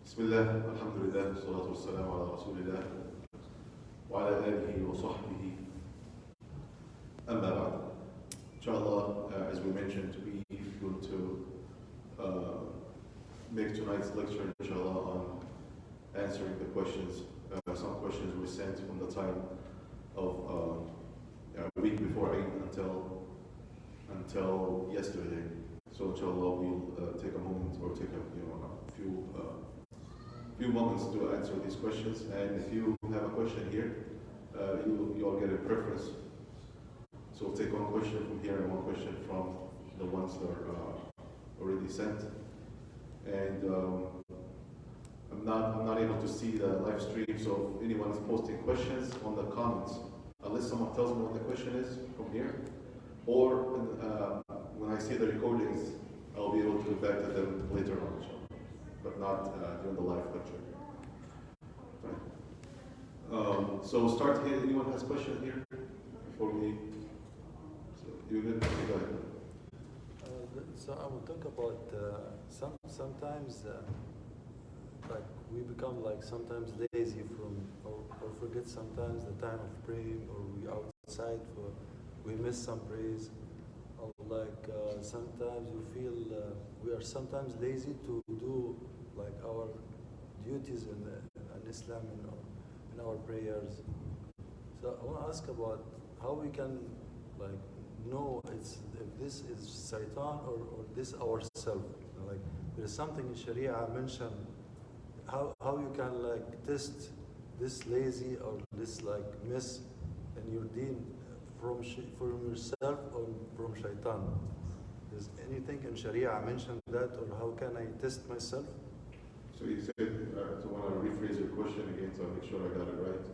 بسم الله والحمد لله والصلاة والسلام على رسول الله وعلى آله وصحبه أما بعد. Inshallah, as we mentioned, we are going to make tonight's lecture, inshallah, on answering the questions. Some questions were sent from the time of a week before Eid until yesterday. So inshallah, we'll take a moment or take a few moments to answer these questions. And if you have a question here, you all get a preference. So we'll take one question from here and one question from the ones that are already sent. And I'm not able to see the live stream, so if anyone is posting questions on the comments, unless someone tells me what the question is from here, or when I see the recordings, I'll be able to get back to them later on, but not during the live lecture. Right. So we'll start here. Anyone has questions here before we? So you good? Go ahead. So I will talk about sometimes like we become like sometimes lazy or forget sometimes the time of praying, or we outside we miss some praise, or like sometimes we feel we are sometimes lazy to do like our duties in Islam in our prayers. So I want to ask about how we can like know if this is Shaitan or this ourselves. Like there is something in Sharia mentioned how you can like test this lazy or this like miss in your deen from yourself or from Shaitan. Does anything in Sharia mention that, or how can I test myself? So you said, I want to rephrase your question again so I make sure I got it right.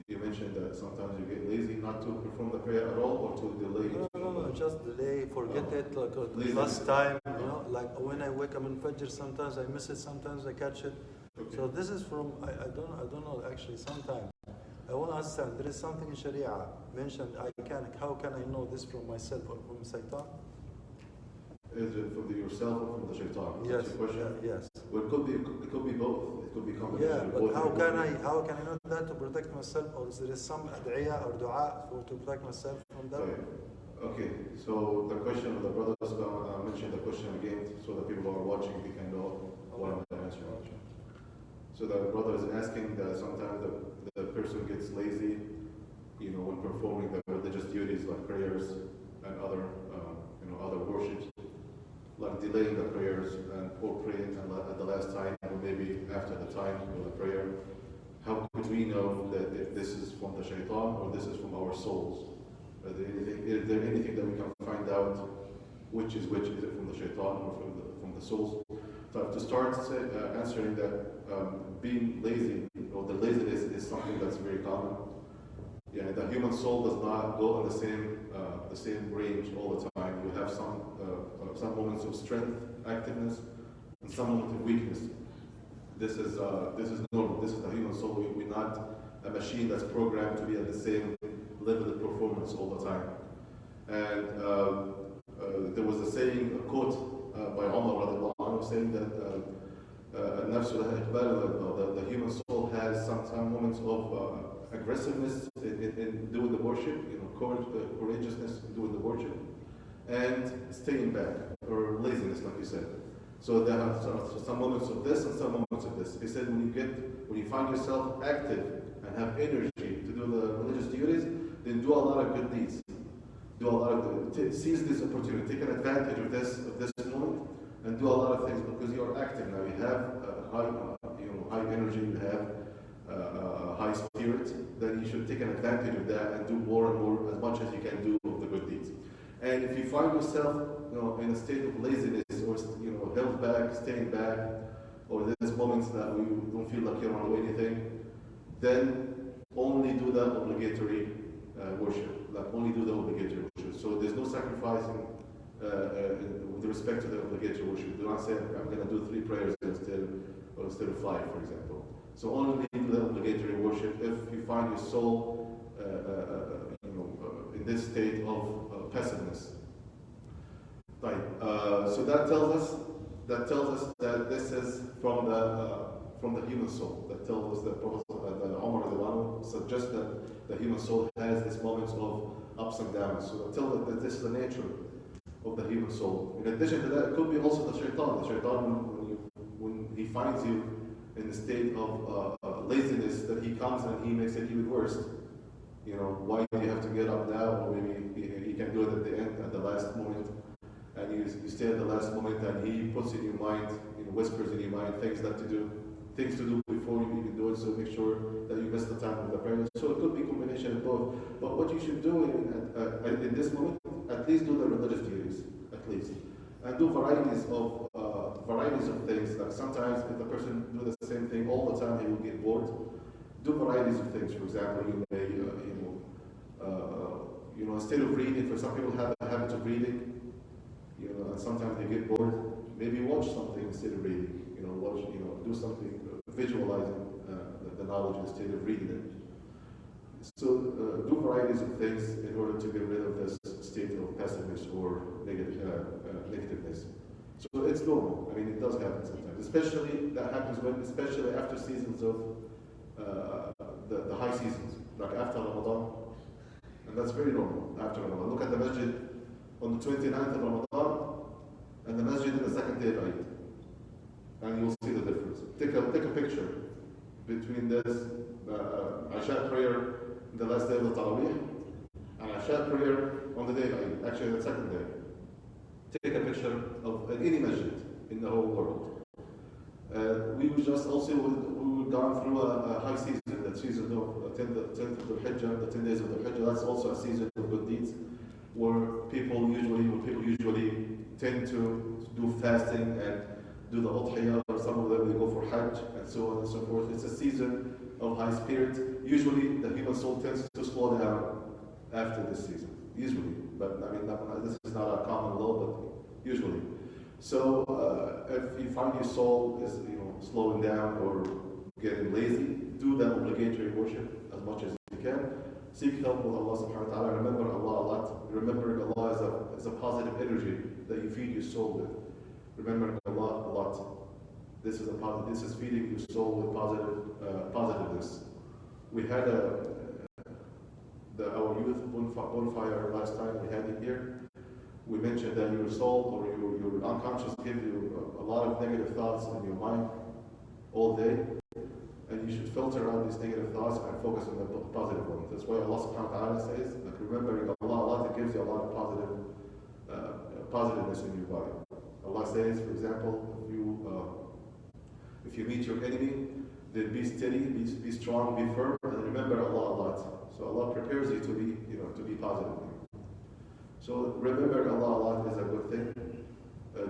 You mentioned that sometimes you get lazy not to perform the prayer at all, or to delay it? No, just delay, forget it, like last time, like when I wake up in Fajr, sometimes I miss it, sometimes I catch it. Okay. So this is from, I don't know actually, sometimes. I want to understand, there is something in Sharia mentioned, how can I know this from myself or from Shaitan? Is it from yourself or from the Shaitan? Yes. That's your question? Yes. Well, it could be both. It could be combination. Yeah, but how can I know that to protect myself, or is there some ad'iyah or dua to protect myself from that? Okay, so the question of the brothers, I mentioned the question again so that people who are watching they can know what I'm answering. So the brother is asking that sometimes the person gets lazy, when performing the religious duties like prayers and other worships, like delaying the prayers or praying at the last time, or maybe after the time of the prayer. How could we know that if this is from the Shaitan or this is from our souls? Is there anything that we can find out which is which? Is it from the Shaitan or from the souls? So to start answering that, being lazy, or the laziness is something that's very common. Yeah, the human soul does not go on the same range all the time. You have some moments of strength, activeness, and some moments of weakness. This is normal. This is the human soul. We're not a machine that's programmed to be at the same level of performance all the time. And there was a quote by Umar saying that the human soul has some moments of aggressiveness in doing the worship, courageousness in doing the worship, and staying back, or laziness, like you said. So there are some moments of this and some moments of this. He said when you find yourself active and have energy to do the religious duties, then do a lot of good deeds. Seize this opportunity, take an advantage of this moment, and do a lot of things because you are active now. You have high energy, you have high spirit. Then you should take an advantage of that and do more and more, as much as you can do of the good deeds. And if you find yourself, in a state of laziness, or held back, staying back, or there's moments that you don't feel like you want to do anything, then only do the obligatory worship. Like only do the obligatory worship. So there's no sacrificing with respect to the obligatory worship. Do not say I'm going to do 3 prayers instead of 5, for example. So only do the obligatory worship if you find your soul in this state of passiveness. Right. So that tells us that this is from from the human soul that tells us that Prophet that Umar radiallahu anhu suggests that the human soul has these moments of ups and downs. So that tells us that this is the nature of the human soul. In addition to that, it could be also the shaitan. The shaitan, when he finds you in the state of laziness, that he comes and he makes it even worse. You know, why do you have to get up now? Or maybe he can do it at the end, at the last moment. And you stay at the last moment, and he puts in your mind, whispers in your mind things to do before you even do it. So make sure that you miss the time of the prayer. So it could be a combination of both. But what you should do in this moment, at least do the religious duties, at least, and do varieties of things. Like sometimes if the person do the same thing all the time, he will get bored. Do varieties of things. For example, you may instead of reading, for some people have a habit of reading. And sometimes they get bored. Maybe watch something instead of reading. Do something, visualizing the knowledge instead of reading it. So do varieties of things in order to get rid of this state of pessimism or negativeness. So it's normal. I mean, it does happen sometimes. Especially that happens especially after seasons of the high seasons, like after Ramadan. And that's very normal after Ramadan. Look at the masjid on the 29th of Ramadan and the masjid in the second day of Eid. And you'll see the difference. Take a picture between this Isha prayer the last day of the Taraweeh and Isha prayer on the day of Eid, actually the second day. Take a picture of any masjid in the whole world. We would just also, we would gone through a high season, that season of 10th of the Hijjah, the 10 days of the Hijjah. That's also a season of good deeds, where people usually tend to do fasting and do the udhiyah, or some of them they go for hajj and so on and so forth. It's a season of high spirit. Usually the human soul tends to slow down after this season. Usually, but I mean this is not a common law, but usually. So if you find your soul is slowing down or getting lazy, do that obligatory worship as much as you can. Seek help with Allah subhanahu wa ta'ala. Remember Allah a lot. Remembering Allah is a positive energy that you feed your soul with. Remembering Allah a lot. This is feeding your soul with positiveness. We had our youth bonfire last time. We had it here. We mentioned that your soul or your unconscious gives you a lot of negative thoughts in your mind all day, and you should filter out these negative thoughts and focus on the positive ones. That's why Allah subhanahu wa ta'ala says, like remembering Allah a lot, it gives you a lot of positiveness in your body. Allah says, for example, if you meet your enemy, then be steady, be strong, be firm, and remember Allah a lot. So Allah prepares you to be positive. So remember Allah a lot is a good thing.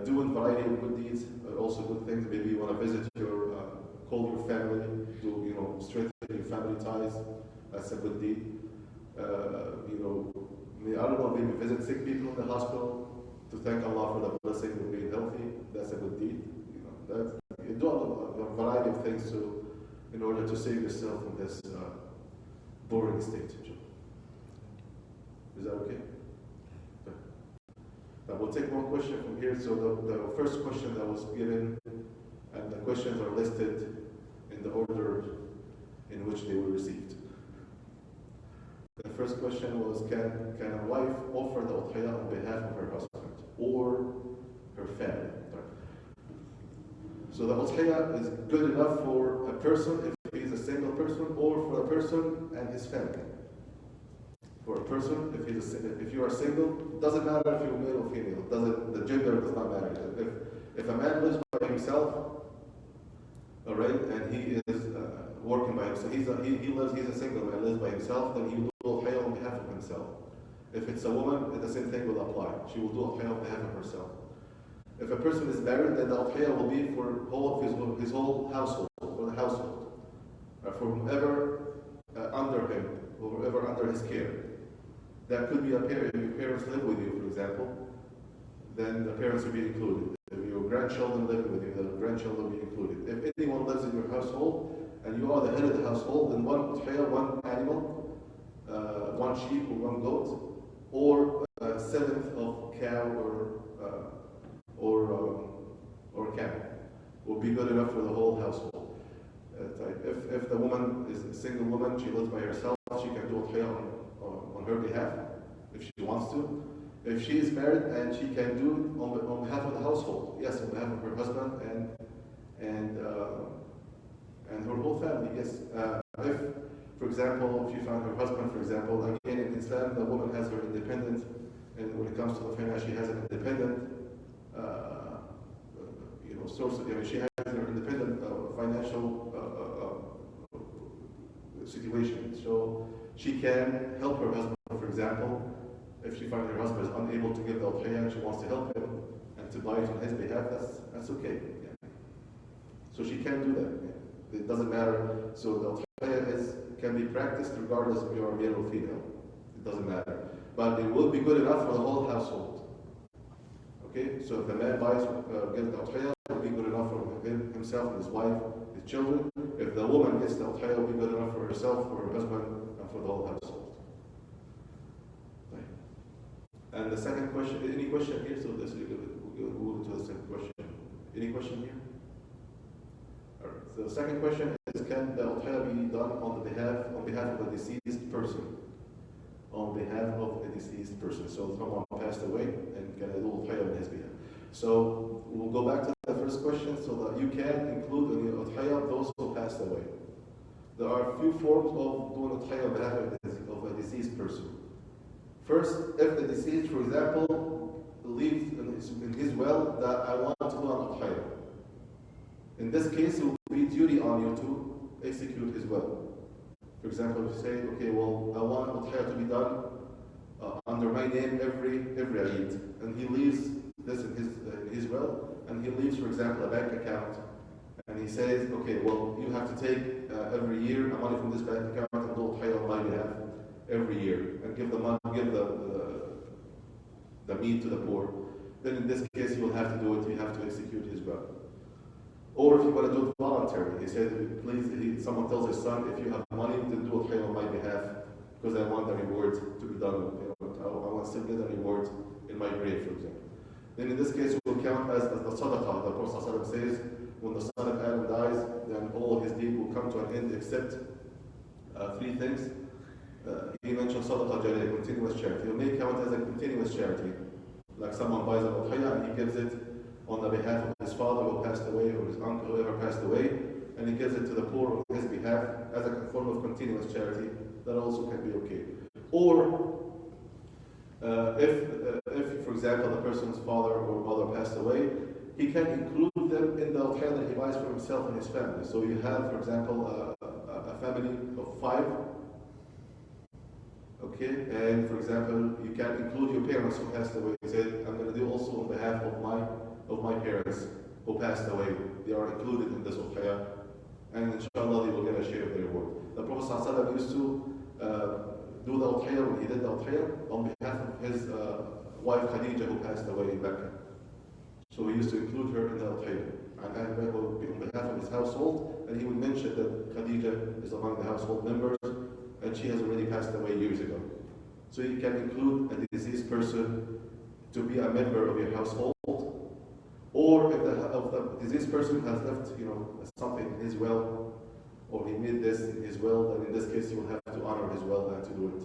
Doing variety of good deeds are also good things. Maybe you want to visit call your family, strengthen your family ties. That's a good deed. I don't know, maybe visit sick people in the hospital to thank Allah for the blessing of being healthy. That's a good deed. You do a variety of things in order to save yourself from this boring state. Is that okay? Now we'll take one question from here. So the first question that was given, and the questions are listed in the order in which they were received. The first question was, can a wife offer the udhiyah on behalf of her husband or her family? So the udhiyah is good enough for a person if he is a single person, or for a person and his family. For a person, if you are single, it doesn't matter if you're male or female. The gender does not matter. If a man lives by himself, all right, and he is working by himself, he's a single man, lives by himself, then he will do udhiyah on behalf of himself. If it's a woman, the same thing will apply. She will do udhiyah on behalf of herself. If a person is married, then the udhiyah will be for his whole household, for the household, for whomever under him, whoever under his care. That could be a parent. If your parents live with you, for example, then the parents will be included. If your grandchildren live with you, the grandchildren will be included. If anyone lives in your household and you are the head of the household, then one udhiyah, one animal, one sheep or one goat, or a seventh of cow or camel will be good enough for the whole household. If the woman is a single woman, she lives by herself, she can do udhiyah on her behalf if she wants to. If she is married, and she can do it on behalf of the household, yes, on behalf of her husband and her whole family, yes. If, for example, if she found her husband, for example, again in Islam, the woman has her independent, and when it comes to the finance, she has an independent, source. She has her independent financial situation, so she can help her husband. For example, if she finds her husband is unable to give the udhiyah and she wants to help him and to buy it on his behalf, that's okay. Yeah. So she can do that. Yeah. It doesn't matter. So the udhiyah can be practiced regardless if you are male or female. It doesn't matter. But it will be good enough for the whole household. Okay? So if the man buys, gets the udhiyah, it will be good enough for himself and his wife, his children. If the woman gets the udhiyah, it will be good enough for herself, for her husband, and for the whole household. And the second question, any question here? So this we'll move to the second question. Any question here? All right. So the second question is: can the udhiyah be done on behalf of a deceased person? On behalf of a deceased person. So someone passed away, and can I do udhiyah on his behalf? So we'll go back to the first question. So that you can include in the udhiyah those who passed away. There are a few forms of doing udhiyah on behalf of a deceased person. First, if the deceased, for example, leaves in his will that I want to do an udhiyah. In this case, it will be duty on you to execute his will. For example, if you say, okay, well, I want udhiyah to be done under my name every Eid, and he leaves this in his will, and he leaves, for example, a bank account, and he says, okay, well, you have to take every year money from this bank account and do udhiyah on my behalf every year, and give the money, give the meat to the poor. Then in this case, you will have to do it. You have to execute his will. Or if you want to do it voluntarily, he said, please, someone tells his son, if you have money, then do udhiyah on my behalf, because I want the reward to be done. I want to still get the reward in my grave, for example. Then in this case, it will count as the sadaqah. The Prophet says, when the son of Adam dies, then all of his deeds will come to an end except three things. He mentioned sadaqah jariyah, continuous charity. It may count as a continuous charity, like someone buys an udhiyah and he gives it on the behalf of his father who passed away, or his uncle whoever passed away, and he gives it to the poor on his behalf as a form of continuous charity. That also can be okay. Or if, for example, the person's father or mother passed away, he can include them in the udhiyah that he buys for himself and his family. So you have, for example, a family of 5. Okay, and for example, you can include your parents who passed away. You say, I'm going to do also on behalf of my parents who passed away. They are included in this udhiyah, and inshallah they will get a share of the reward. The Prophet ﷺ used to do the udhiyah when he did the udhiyah on behalf of his wife Khadija who passed away in Mecca. So he used to include her in the udhiyah, and on behalf of his household, and he would mention that Khadija is among the household members, and she has already passed away years ago. So you can include a deceased person to be a member of your household, or if the deceased person has left, something in his will, or he made this in his will, then in this case you will have to honor his will and to do it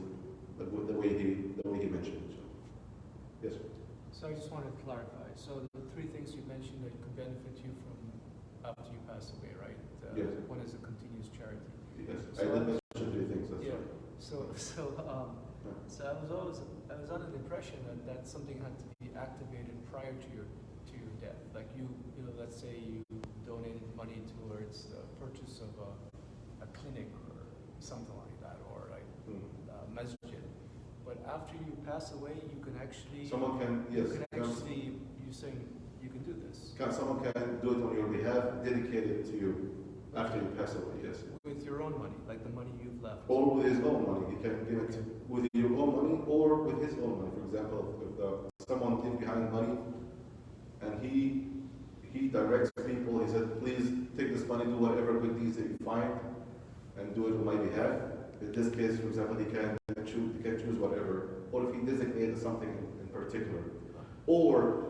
the way he mentioned. Yes. So I just wanted to clarify. So the 3 things you mentioned that could benefit you from after you pass away, right? Yes. One is a continuous charity. Yes. So I did mention 3 things. That's yeah. right. So I was under the impression that something had to be activated prior to your death. Like let's say you donated money towards the purchase of a clinic or something like that, or like a masjid. But after you pass away, you can actually Someone can, yes. You're saying you can do this. Someone can do it on your behalf, dedicate it to you after you pass away. Yes. With your own money, like the money you've left. Or with his own money. He can give it with your own money or with his own money. For example, if someone leaves behind money and he directs people, he said, please take this money, do whatever good deeds that you find, and do it on my behalf. In this case, for example, he can choose whatever. Or if he designated something in particular. Or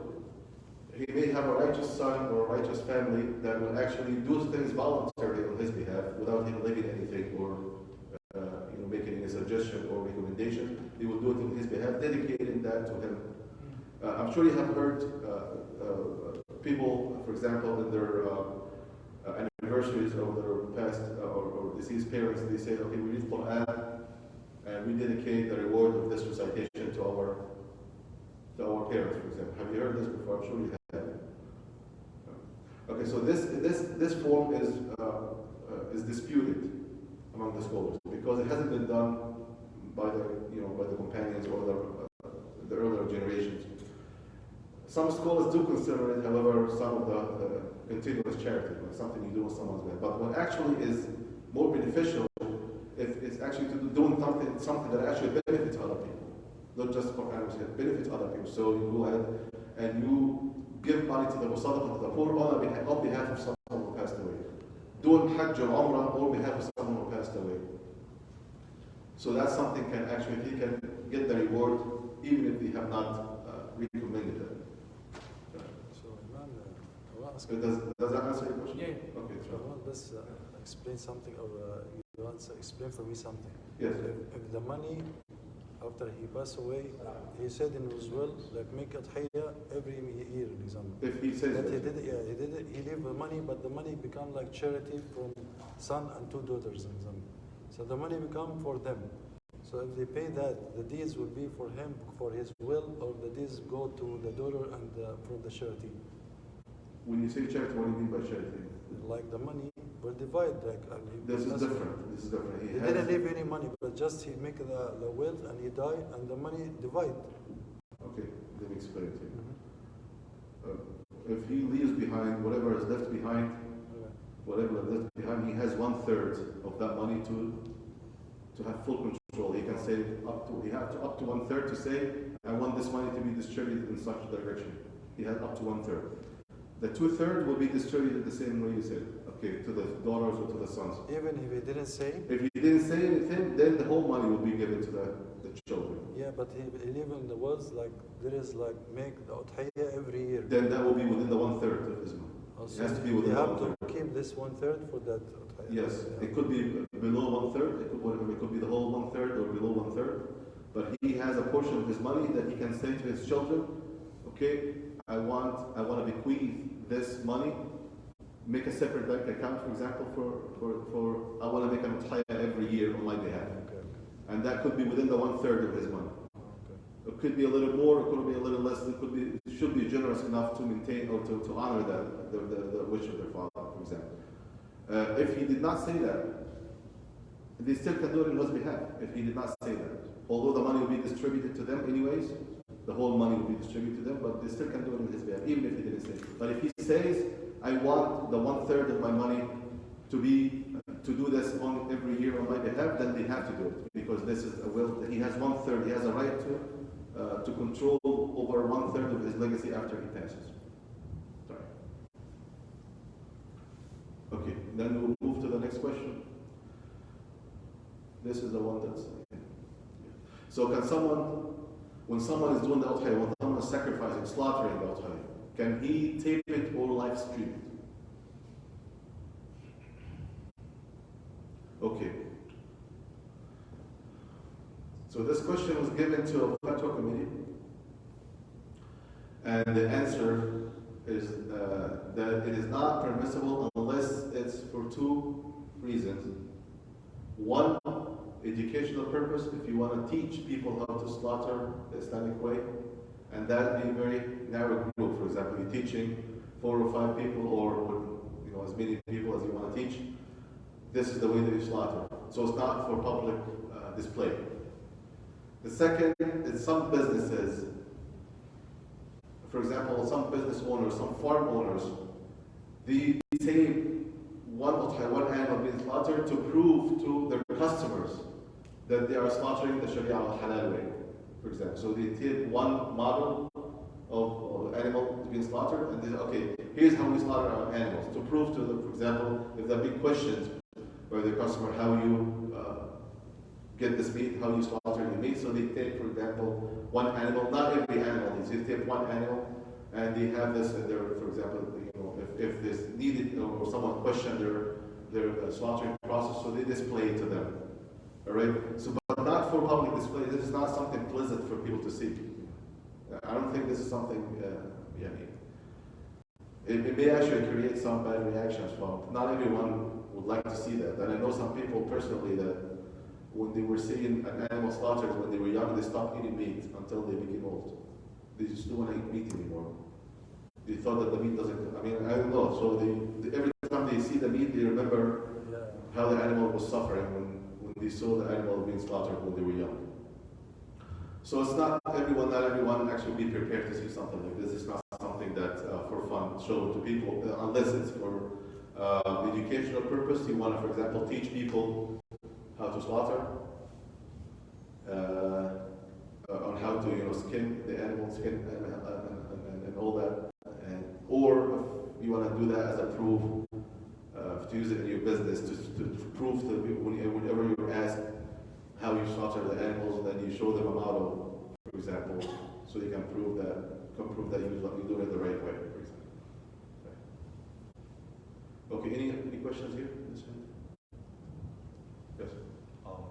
he may have a righteous son or a righteous family that will actually do things voluntarily on his behalf. behalf without him leaving anything or making any suggestion or recommendation. They will do it on his behalf, dedicating that to him. I'm sure you have heard people, for example, in their anniversaries of their past or deceased parents, they say, okay, we read Quran and we dedicate the reward of this recitation to our parents, for example. Have you heard this before? I'm sure you have. Okay, so this form is disputed among the scholars because it hasn't been done by the companions or the earlier generations. Some scholars do consider it, however, some of the continuous charity, like something you do with someone's behalf. But what actually is more beneficial is actually to doing something that actually benefits other people, not just for it benefits other people. So you go ahead and you give money to the sadaqah, to the poor on behalf of someone who passed away. Doing Hajj or Umrah on behalf of someone who passed away. So that's something he can get the reward even if they have not recommended it. So, Imam, I want to ask Does that answer your question? Yeah. Okay, I sure. want this explain something, or you want to explain for me something. Yes. If the money after he passed away, he said in his will, like make adhiyah every year, for example. If he says But that. he leave the money, but the money become like charity from son and two daughters, for example. So the money become for them. So if they pay that, the deeds will be for him, for his will, or the deeds go to the daughter and from the charity. When you say charity, what do you mean by charity? Like the money will divide. This is different. This is different. He didn't leave any money, but just he make the will and he died, and the money divide. Okay, let me explain it to you. If he leaves behind whatever is left behind, he has 1/3 of that money to have full control. He can say up to 1/3 to say, I want this money to be distributed in such a direction. He has up to 1/3. The 2/3 will be distributed the same way you said, okay, to the daughters or to the sons. Even if he didn't say? If he didn't say anything, then the whole money will be given to the children. Yeah, but he live in the words like there is like make the udhiyah every year. Then that will be within the 1/3 of his money. Also, it has to be within you the have 1/3. to keep this 1/3 for that udhiyah. Yes, Yeah. it could be below 1/3, it could be the whole 1/3 or below 1/3. But he has a portion of his money that he can say to his children, okay, I want to bequeath this money, make a separate bank account, for example, for I want to make an udhiyah every year on my behalf. Okay. And that could be within the 1/3 of his money. Okay. It could be a little more, it could be a little less, it should be generous enough to maintain or to honor the wish of their father, for example. If he did not say that, they still can do it on his behalf if he did not say that. Although the money will be distributed to them anyways, the whole money will be distributed to them, but they still can do it on his behalf, even if he didn't say it. But if he says, I want the 1/3 of my money to do this on every year on my behalf, then they have to do it, because this is a will. He has 1/3, he has a right to control over 1/3 of his legacy after he passes. Sorry. Okay, then we'll move to the next question. This is the one that's... So can someone, when someone is doing the udhiyah, when someone is sacrificing, slaughtering the udhiyah, can he tape it or live stream it? Okay. So this question was given to a fatwa committee, and the answer is that it is not permissible unless it's for two reasons. One, educational purpose, if you want to teach people how to slaughter the Islamic way, and that be a very narrow group. For example, you're teaching 4 or 5 people, or as many people as you want to teach. This is the way that you slaughter. So it's not for public display. The second is some businesses. For example, some business owners, some farm owners, they tape one animal being slaughtered to prove to their customers that they are slaughtering the Sharia halal way, for example. So they take one model of animal being slaughtered, and they say, okay, here's how we slaughter our animals, to prove to them, for example, if there are big questions by the customer, how you get this meat, how you slaughter the meat. So they take, for example, one animal, not every animal, they take one animal, and they have this in there, for example, if this needed, or someone questioned their slaughtering process, so they display it to them. All right. So, but not for public display. This is not something pleasant for people to see. I don't think this is something. Yeah. It may actually create some bad reactions from. Not everyone would like to see that, and I know some people personally that when they were seeing an animal slaughtered when they were young, they stopped eating meat until they became old. They just don't want to eat meat anymore. They thought that the meat doesn't. I mean, I don't know. So every time they see the meat, they remember how the animal was suffering when they saw the animal being slaughtered when they were young. So it's not everyone actually be prepared to see something like this. It's not something that for fun show to people, unless it's for educational purpose. You want to, for example, teach people how to slaughter, on how to skin the animal skin and all that, or if you want to do that as a proof, to use it in your business to prove to whenever you're asked how you slaughter the animals, then you show them a model, for example, so you can prove that you do it the right way, for example. Okay, any questions here? Yes.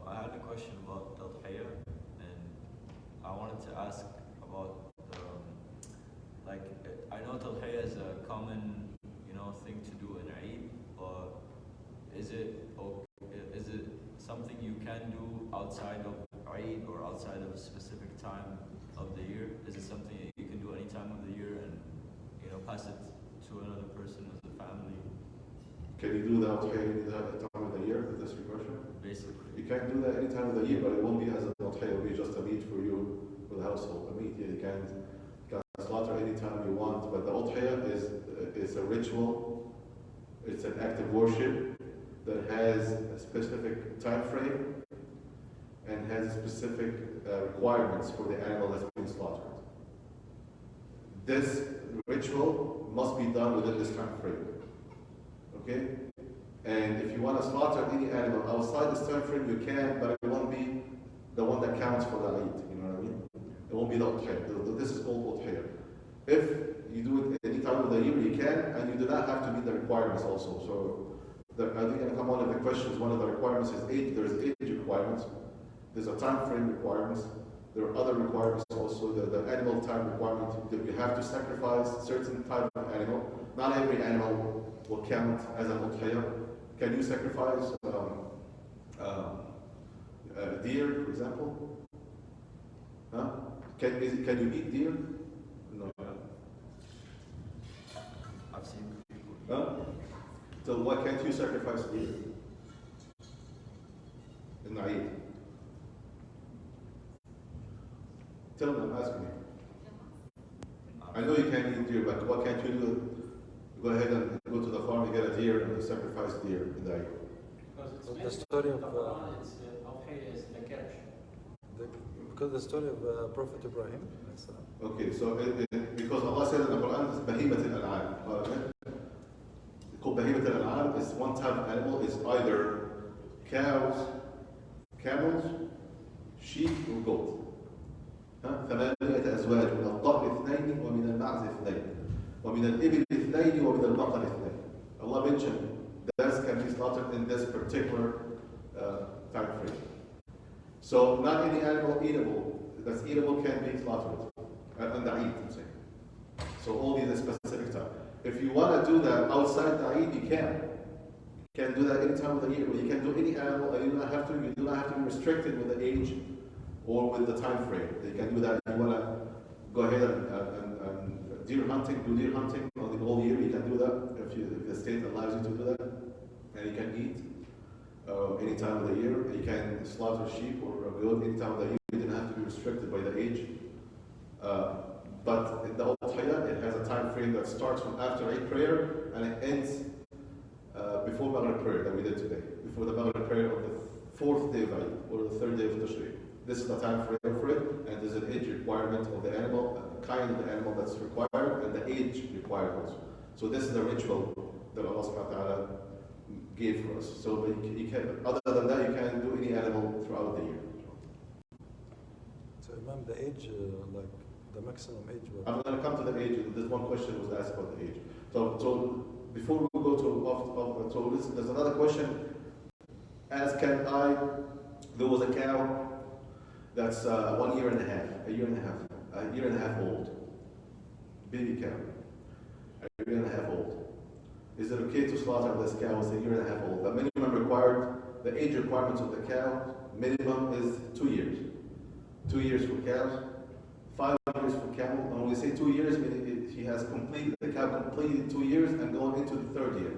I had a question about Tadhiyah, and I wanted to ask about I know Tadhiyah is a common thing to do in Eid, but is it something you can do outside of Eid or outside of a specific time of the year? Is it something that you can do any time of the year and pass it to another person as a family? Can you do that any time of the year? That's your question? Basically. You can do that any time of the year, but it won't be as a Tadhiyah. It will be just a meat for you, for the household. A meat, you can slaughter any time you want, but the Udhiyah is a ritual. It's an act of worship that has a specific time frame and has specific requirements for the animal that's being slaughtered. This ritual must be done within this time frame. Okay? And if you want to slaughter any animal outside this time frame, you can, but it won't be the one that counts for the Eid. You know what I mean? It won't be the Udhiyah. This is called Udhiyah. If you do it any time of the year, you can, and you do not have to meet the requirements also. So, I think going to come one of the questions, one of the requirements is age. There's age requirements. There's a time frame requirements. There are other requirements also. The animal time requirement that you have to sacrifice certain type of animal. Not every animal will count as an Udhiyah. Can you sacrifice deer, for example? Huh? Can you eat deer? No. I've seen people. Huh? So why can't you sacrifice deer in Eid? Tell me, I'm asking you. I know you can't eat deer, but what can't you do? Go ahead and go to the farm and get a deer and sacrifice deer in the Eid. The story of is the catch. because the story of Prophet Ibrahim. Okay, so because Allah said in the Quran, it's Bahimat al-An'am. Called Bahimat al-An'am is one type of animal. It's either cows, camels, sheep, or goat. ثمانية أزواج من الضأن اثنين ومن المعز اثنين ومن الإبل اثنين ومن البقر اثنين. Allah mentioned that can be slaughtered in this particular time frame. So not any animal that's eatable can be slaughtered on the Eid, I'm saying. So only the specific time. If you want to do that outside the Eid, you can. You can do that any time of the year, but you can do any animal, and you do not have to be restricted with the age or with the time frame. You can do that if you want to go ahead and deer hunting, do deer hunting on the whole year. You can do that if the state allows you to do that, and you can eat any time of the year. You can slaughter sheep or goat any time of the year. You don't have to be restricted by the age. But in the Udhiyah, it has a time frame that starts from after Eid prayer and it ends before Maghrib prayer that we did today, before the Maghrib prayer of the fourth day of Eid or the third day of Tashriq. This is the time frame for it, and there's an age requirement of the animal, the kind of the animal that's required, and the age required also. So this is the ritual that Allah subhanahu wa ta'ala gave for us. So you can, other than that, you can do any animal throughout the year. So Imam, the age, like the maximum age. I'm going to come to the age. This one question was asked about the age. So before we go go to listen. There's another question. As can I? There was a cow that's 1 year and a half, a year and a half old, baby cow, a year and a half old. Is it okay to slaughter this cow? It's a year and a half old. The minimum required, the age requirements of the cow, minimum is 2 years. 2 years for cows, 5 years for camel. And when we say 2 years, he has completed, the cow completed 2 years and going into the third year.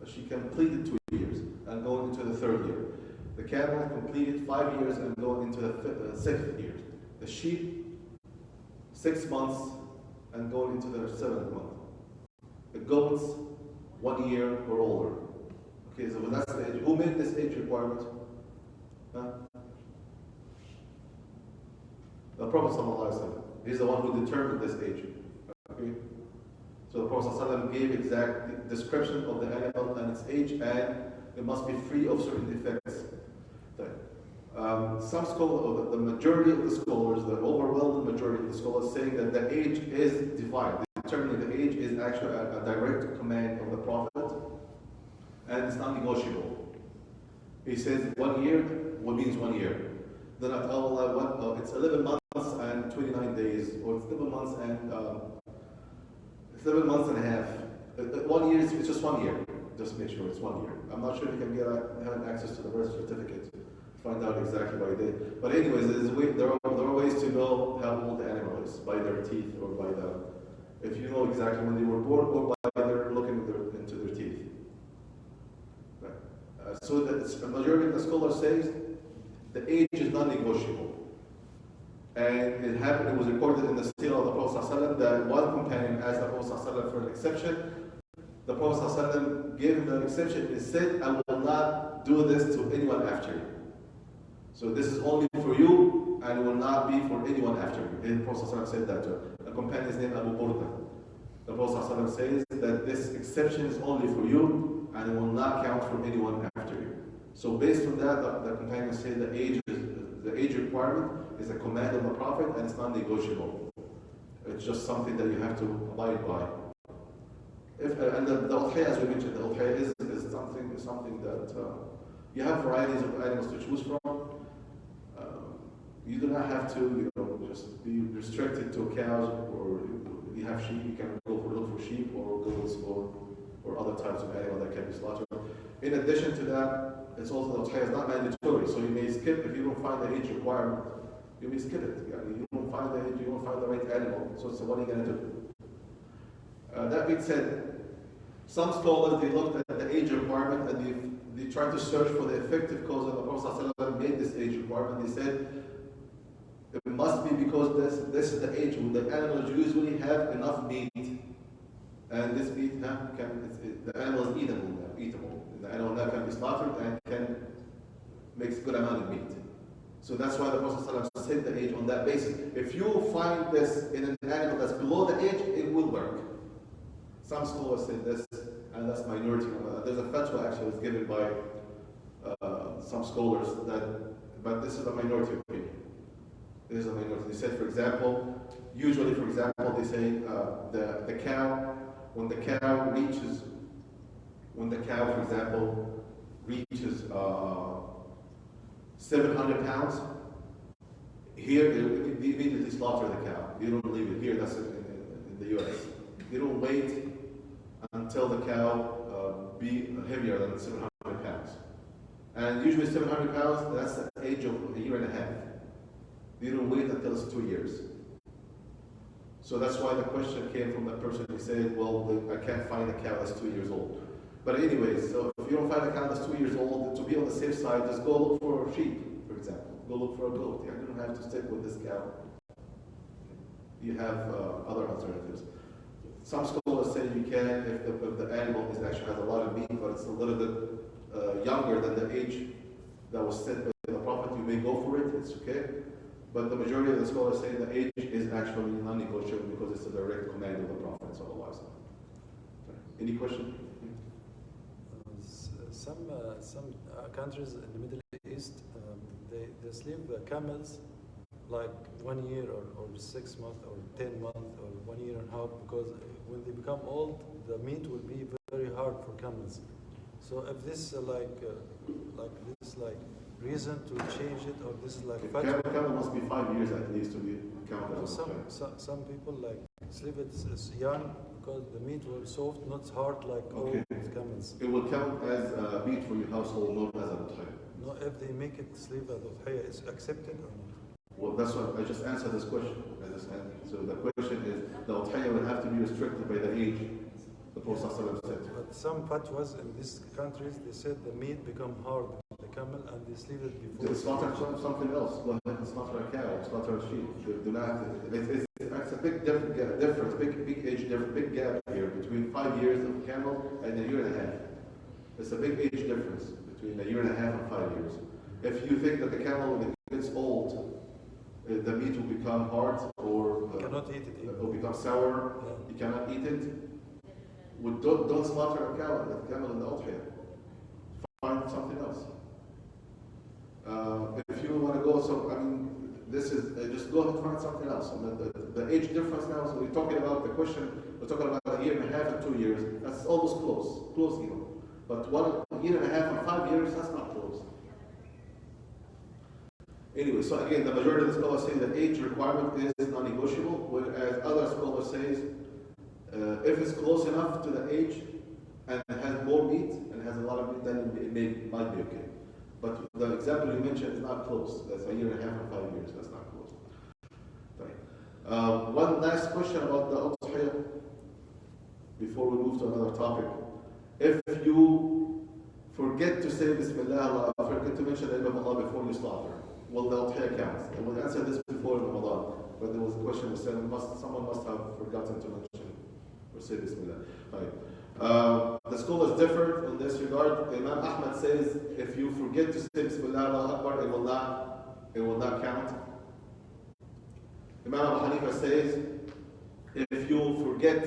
She completed 2 years and going into the third year. The camel completed 5 years and going into the sixth year. The sheep, 6 months and going into their seventh month. The goats, 1 year or older. Okay, so that's the age. Who made this age requirement? Huh? The Prophet ﷺ. He's the one who determined this age. Okay? So the Prophet ﷺ gave exact description of the animal and its age, and it must be free of certain defects. Some scholars, the majority of the scholars, the overwhelming majority of the scholars, saying that the age is divine. Determining the age is actually a direct command of the Prophet, and it's not negotiable. He says 1 year, what means 1 year? Then I tell Allah, it's 11 months and 29 days, or it's 11 months and it's 11 months and a half. 1 year, it's just 1 year. Just make sure it's 1 year. I'm not sure if you can have access to the birth certificate to find out exactly by day. But anyways, there are ways to know how old the animal is, by their teeth or by if you know exactly when they were born or by their looking into their teeth. Right. So the majority of the scholars says the age is not negotiable. And it was recorded in the seerah of the Prophet ﷺ that one companion asked the Prophet ﷺ for an exception. The Prophet ﷺ gave him the exception. He said, I will not do this to anyone after you. So this is only for you and it will not be for anyone after you. And the Prophet ﷺ said that to him. The companion is named Abu Burda. The Prophet ﷺ says that this exception is only for you and it will not count for anyone after you. So based on that, the companion said the age requirement is a command of the Prophet and it's not negotiable. It's just something that you have to abide by. And the udhiyah, as we mentioned, the udhiyah is something that you have varieties of animals to choose from. You do not have to, just be restricted to cows, or you have sheep. You can look for sheep or goats or other types of animal that can be slaughtered. In addition to that, it's also the udhiyah is not mandatory, so you may skip if you don't find the age requirement. You may skip it. You don't find the age, you don't find the right animal. So what are you going to do? That being said, some scholars, they looked at the age requirement and they tried to search for the effective cause of the Prophet ﷺ made this age requirement. They said it must be because this is the age when the animals usually have enough meat, and this meat the animal is eatable. The animal now can be slaughtered and makes a good amount of meat. So that's why the Prophet ﷺ said the age on that basis. If you find this in an animal that's below the age, it will work. Some scholars say this, and that's minority. There's a fatwa actually was given by some scholars but this is a minority opinion. This is a minority. They said, for example, they say the cow, when the cow, for example, reaches 700 pounds, here they immediately slaughter the cow. You don't leave it here. That's in the U.S. They don't wait until the cow be heavier than 700 pounds. And usually 700 pounds, that's the age of a year and a half. They don't wait until it's 2 years. So that's why the question came from the person who said, well, I can't find a cow that's 2 years old. But anyways, so if you don't find a cow that's 2 years old, to be on the safe side, just go look for a sheep, for example. Go look for a goat. You don't have to stick with this cow. You have other alternatives. Some scholars say you can if the animal actually has a lot of meat, but it's a little bit younger than the age that was set by the Prophet. You may go for it, it's okay. But the majority of the scholars say the age is actually non-negotiable because it's a direct command of the Prophet. Any question? Some countries in the Middle East, they slave camels like 1 year or 6 months or 10 months or 1 year and a half, because when they become old, the meat will be very hard for camels. So if this reason to change it, or this is like Camel must be 5 years at least to be counted as a some people like sleep it is young because the meat will soft, not hard like old camels. It will count as a meat for your household, not as a udhiyah. No, if they make it sleep as udhiyah, is accepted or not? Well, that's what I just answered this question. So the question is, the udhiyah will have to be restricted by the age. The Prophet ﷺ said. But some fatwas in these countries, they said the meat become hard, the camel, and they sleep it before. They slaughter something else. Go ahead and slaughter a cow, slaughter a sheep. Do not. It's a big difference, big age difference, big gap here between 5 years of camel and a year and a half. It's a big age difference between a year and a half and 5 years. If you think that the camel, when it gets old, the meat will become hard or cannot eat it. Or become sour, you cannot eat it. Don't slaughter a camel in the udhiyah. Find something else. If you want to go, this is just go ahead and find something else. The age difference now. So we're talking about the question. We're talking about a year and a half and 2 years. That's almost close even. But 1 year and a half and 5 years, that's not close. Anyway, so again, the majority of the scholars say the age requirement is non-negotiable, whereas other scholars say if it's close enough to the age and has more meat and has a lot of meat, then it might be okay. But the example you mentioned is not close. That's a year and a half and 5 years. That's not close. Right. One last question about the udhiyah before we move to another topic. If you forget to say Bismillah, forget to mention the name of Allah before you slaughter, will the udhiyah count? And we answered this before in Ramadan, but there was a question that said someone must have forgotten to mention or say Bismillah. Right. The scholars differ in this regard. Imam Ahmad says if you forget to say Bismillah Allahu Akbar, it will not count. Imam Abu Hanifa says if you forget,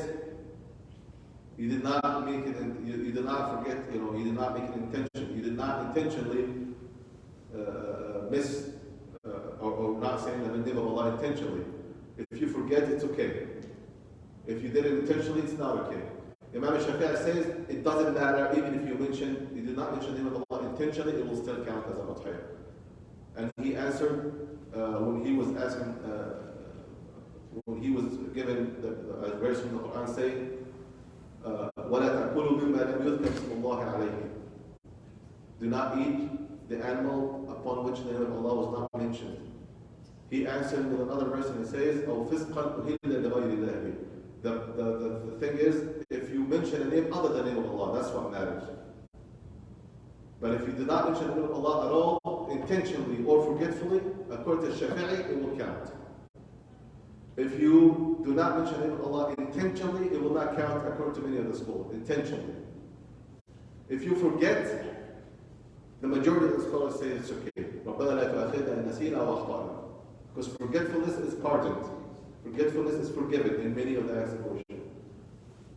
you did not make it. You did not forget. You did not make an intention. You did not intentionally miss or not saying the name of Allah intentionally. If you forget, it's okay. If you did it intentionally, it's not okay. Imam Shafi'i says it doesn't matter even if you did not mention the name of Allah intentionally, it will still count as a udhiyah. And he answered when he was asking, when he was given the verse from the Quran saying, وَلَا تَأْكُلُوا مِمَّا لَمْ يُذْكَرْ اسْمُ اللَّهِ عَلَيْهِ. Do not eat the animal upon which the name of Allah was not mentioned. He answered with another verse and he says, أَوْ فِسْقًا أُهِلَّ لِغَيْرِ اللَّهِ بِهِ. The thing is, if you mention a name other than the name of Allah, that's what matters. But if you do not mention the name of Allah at all, intentionally or forgetfully, according to Shafi'i, it will count. If you do not mention the name of Allah intentionally, it will not count according to many of the scholars. Intentionally. If you forget, the majority of the scholars say it's okay. رَبَّنَا لَا تُؤَاخِذْنَا إِن نَسِينَا أَوْ أَخْطَأْنَا. Because forgetfulness is pardoned. Forgetfulness is forgiven in many of the acts of worship.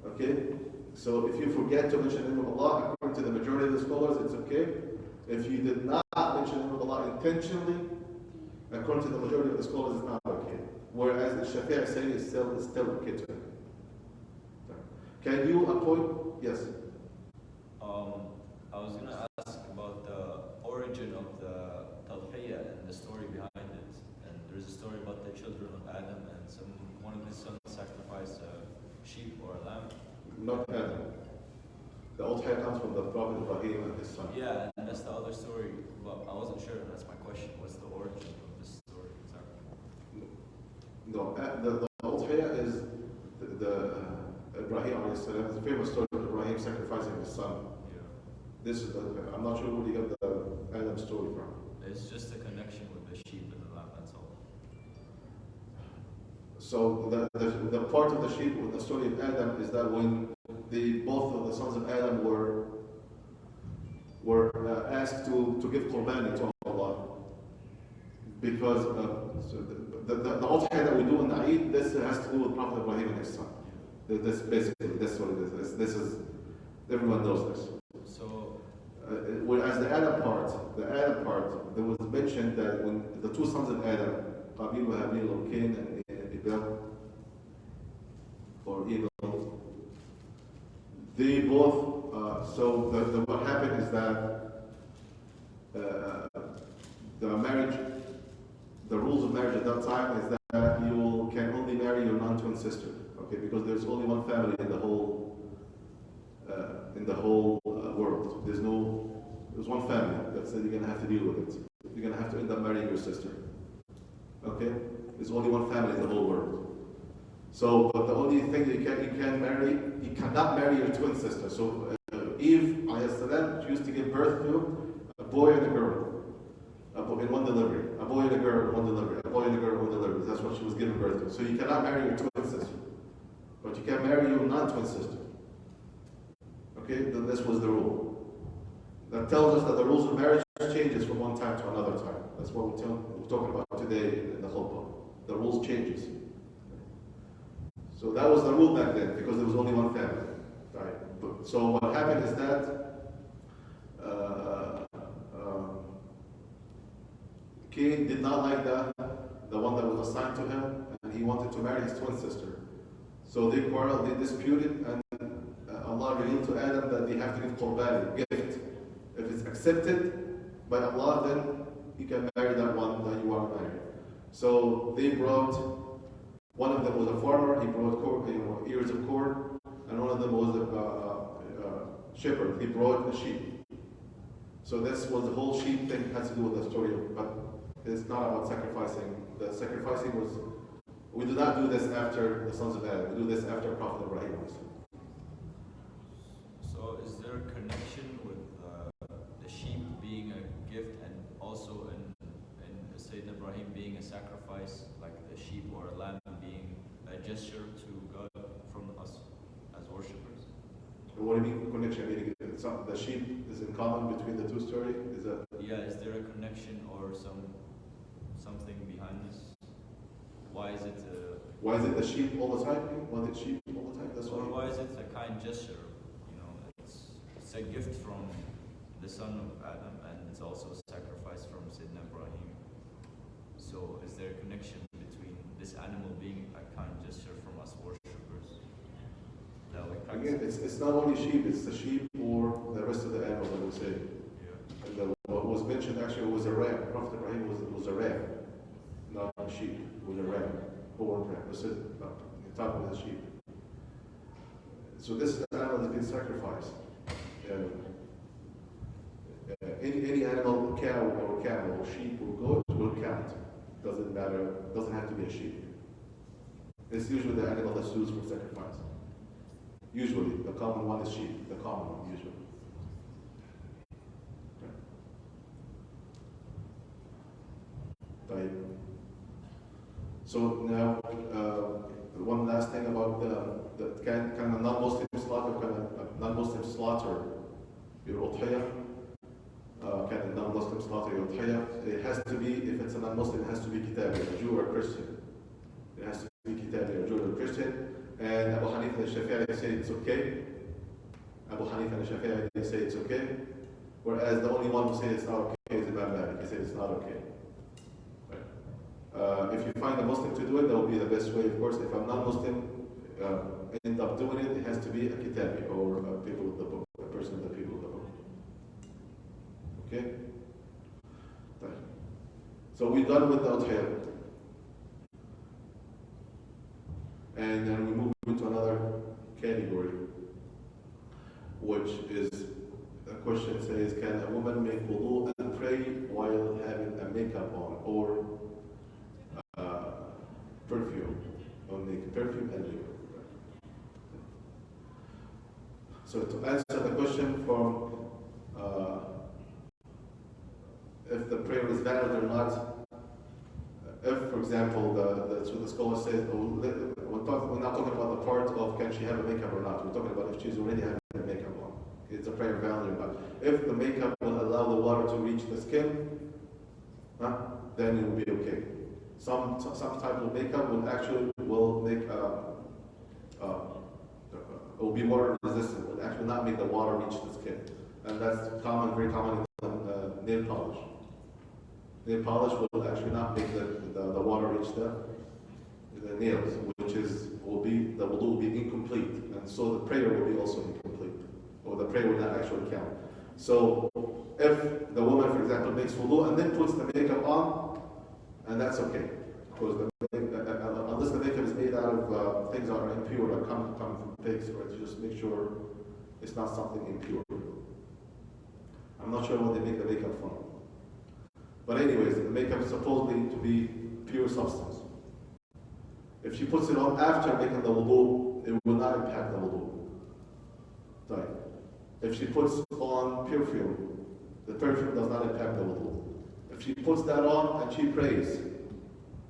Okay? So if you forget to mention the name of Allah, according to the majority of the scholars, it's okay. If you did not mention the name of Allah intentionally, according to the majority of the scholars, it's not okay. Whereas the Shafi'i say it's still okay to him. Can you appoint? Yes. I was going to ask about the origin of the tadhiyah and the story behind it. And there's a story about the children of Adam and one of his sons sacrificed a sheep or a lamb. Not Adam. The udhiyah comes from the Prophet Ibrahim and his son. Yeah, and that's the other story. But I wasn't sure. That's my question. What's the origin of this story exactly? No, the udhiyah is the Ibrahim is a famous story of Ibrahim sacrificing his son. Yeah. This is I'm not sure where you got the Adam story from. It's just a connection with the sheep and the lamb, that's all. So the part of the sheep with the story of Adam is that when both of the sons of Adam were asked to give qurbani to Allah, because the udhiyah that we do in the Eid, this has to do with Prophet Ibrahim and his son. This basically, that's what it is. This is everyone knows this. So, whereas the Adam part, there was mentioned that when the two sons of Adam, Qabil wa Habil, or Cain and Abel, or Abel, they both, what happened is that the marriage, the rules of marriage at that time is that you can only marry your non-twin sister, okay? Because there's only one family in the whole world. There's one family. That's it. You're gonna have to deal with it. You're gonna have to end up marrying your sister, okay? There's only one family in the whole world. So, but the only thing you cannot marry your twin sister. So, Eve, alayhi salam, used to give birth to a boy and a girl. In one delivery, a boy and a girl in one delivery, a boy and a girl in one delivery. That's what she was giving birth to. So you cannot marry your twin sister, but you can marry your non-twin sister. Okay, then this was the rule. That tells us that the rules of marriage changes from one time to another time. That's what we're talking about today in the khutbah. The rules changes. So that was the rule back then because there was only one family. Right. So what happened is that Cain did not like the one that was assigned to him, and he wanted to marry his twin sister. So they quarreled, they disputed, and Allah revealed to Adam that they have to give qurban, gift. If it's accepted by Allah, then you can marry that one that you want to marry. So they brought, one of them was a farmer, he brought corn, ears of corn, and one of them was a shepherd, he brought a sheep. So this was the whole sheep thing has to do with the story but it's not about sacrificing. The sacrificing was, we do not do this after the sons of Adam, we do this after Prophet Ibrahim. So is there a connection with the sheep being a gift and also in Sayyidina Ibrahim being a sacrifice, like the sheep or a lamb being a gesture to God from us as worshippers? What do you mean connection? Meaning the sheep is in common between the two stories? Is there a connection or something behind this? Why is it the sheep all the time? Why is it sheep all the time? That's why is it a kind gesture? It's a gift from the son of Adam, and it's also a sacrifice from Sayyidina Ibrahim. So is there a connection between this animal being a kind gesture from us worshippers? Again, it's not only sheep, it's the sheep or the rest of the animals, I would say. Yeah. And what was mentioned actually was a ram. Prophet Ibrahim was a ram, not a sheep. It was a ram, born ram. This is talking about the sheep. So this animal has been sacrificed. Any animal, cow or camel or sheep or goat will count. Doesn't matter, doesn't have to be a sheep. It's usually the animal that's used for sacrifice. Usually, the common one is sheep, the common one usually. Okay. So now, one last thing about can a non-Muslim slaughter your udhiyah? Can a non-Muslim slaughter your udhiyah? It has to be, if it's a non-Muslim, it has to be kitabi, a Jew or a Christian. It has to be kitabi, a Jew or a Christian. And Abu Hanifa and Shafi'i say it's okay. Abu Hanifa and Shafi'i they say it's okay. Whereas the only one who says it's not okay is Imam Malik. He says it's not okay. Right. If you find a Muslim to do it, that will be the best way, of course. If a non-Muslim end up doing it, it has to be a kitabi or a people of the book, a person of the people of the book. Okay? Right. So we're done with the udhiyah. And then we move into another category, which is a question says, can a woman make wudu and pray while having a makeup on or perfume? Or make perfume and makeup. So to answer the question from if the prayer is valid or not, if, for example, the scholar says, we're not talking about the part of can she have a makeup or not. We're talking about if she's already having a makeup on. Is the prayer valid or not? If the makeup will allow the water to reach the skin, then it will be okay. Some type of makeup will make will be water resistant. Will actually not make the water reach the skin, and that's common, very common in nail polish. Nail polish will actually not make the water reach the nails, which will be the wudu will be incomplete, and so the prayer will be also incomplete. or the prayer will not actually count. So if the woman, for example, makes wudu and then puts the makeup on, and that's okay. Because unless the makeup is made out of things that are impure, that come from pigs, or just make sure it's not something impure. I'm not sure what they make the makeup from. But anyways, the makeup is supposedly to be pure substance. If she puts it on after making the wudu, it will not impact the wudu. Right. If she puts on perfume, the perfume does not impact the wudu. If she puts that on and she prays,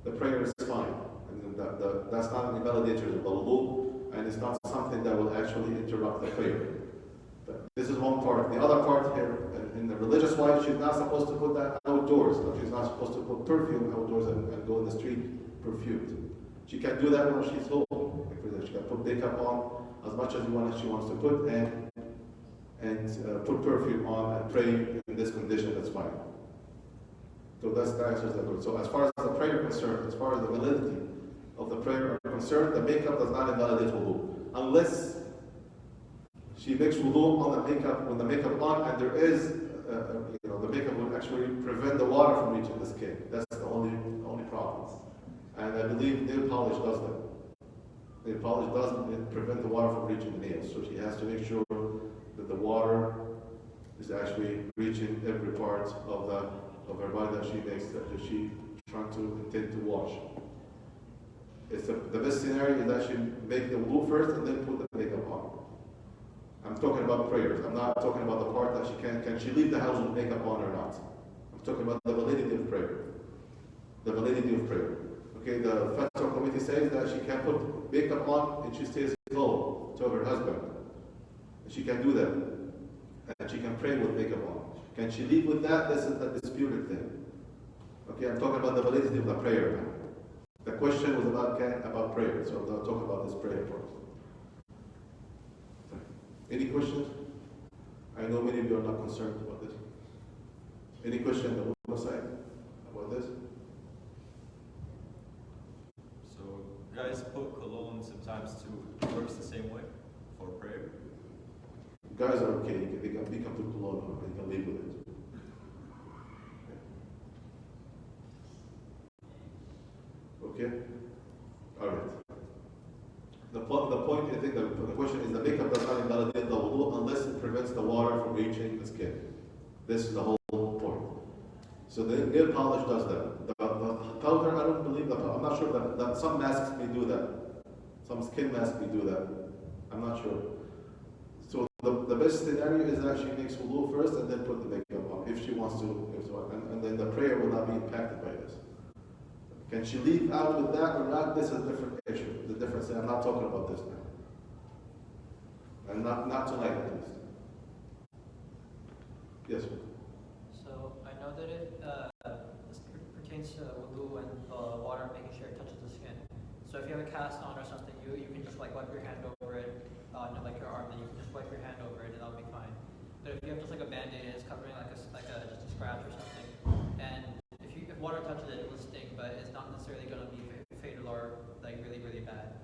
the prayer is fine. And that's not an invalidator of the wudu, and it's not something that will actually interrupt the prayer. But this is one part. The other part here, in the religious wise, she's not supposed to put that outdoors. She's not supposed to put perfume outdoors and go in the street perfumed. She can do that when she's home. She can put makeup on as much as she wants to put, and put perfume on and pray in this condition. That's fine. So that answers the question. So as far as the prayer is concerned, as far as the validity of the prayer is concerned, the makeup does not invalidate wudu, unless she makes wudu on the makeup, when the makeup on, and there is, the makeup will actually prevent the water from reaching the skin. That's the only problem. And I believe nail polish does that. Nail polish doesn't prevent the water from reaching the nails, so she has to make sure that the water is actually reaching every part of her body that she makes, that she trying to intend to wash. It's the best scenario is that she make the wudu first and then put the makeup on. I'm talking about prayers. I'm not talking about the part that she can she leave the house with makeup on or not. I'm talking about the validity of prayer. The validity of prayer. Okay, the Fatwa committee says that she can put makeup on and she stays home to her husband. She can do that. And she can pray with makeup on. Can she leave with that? This is a disputed thing. Okay, I'm talking about the validity of the prayer now. The question was about prayer, so I'll talk about this prayer part. Any questions? I know many of you are not concerned about this. Any question on the woman's side about this? So guys put cologne sometimes too. It works the same way for prayer. Guys are okay. They can put cologne on. They can live with it. Okay? All right. The point, I think the question is the makeup does not invalidate the wudu unless it prevents the water from reaching the skin. This is the whole point. So the nail polish does that. The powder, I don't believe that. I'm not sure that some masks may do that. Some skin masks may do that. I'm not sure. So the best scenario is that she makes wudu first and then put the makeup on if she wants to. And then the prayer will not be impacted by this. Can she leave out with that or not? This is a different issue. The difference, I'm not talking about this now. And not tonight at least. Yes, sir. So I know that this pertains to wudu and water, making sure it touches the skin. So if you have a cast on or something, you can just like wipe your hand over it, like your arm, then you can just wipe your hand over it and that'll be fine. But if you have just like a band-aid and it's covering just a scratch or something, and if water touches it, it will sting, but it's not necessarily going to be fatal or like really, really bad.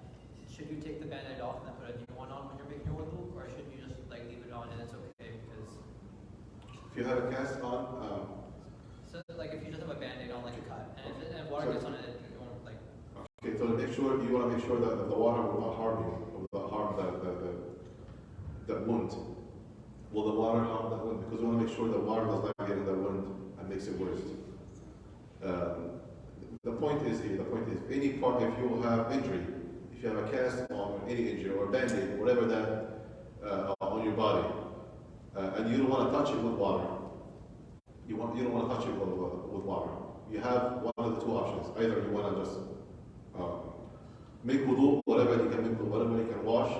Should you take the band-aid off and then put a new one on when you're making your wudu, or should you just like leave it on and it's okay? Because if you have a cast on, so like if you just have a band-aid on like a cut, and if water gets on it, you won't like. Okay, so you want to make sure that the water will not harm you, will not harm the wound. Will the water harm the wound? Because we want to make sure the water does not get in the wound and makes it worse. The point is any part, if you have injury, if you have a cast on any injury or a band-aid, whatever that on your body, and you don't want to touch it with water, you don't want to touch it with water. You have one of the two options. Either you want to just make wudu, whatever you can make, whatever you can wash,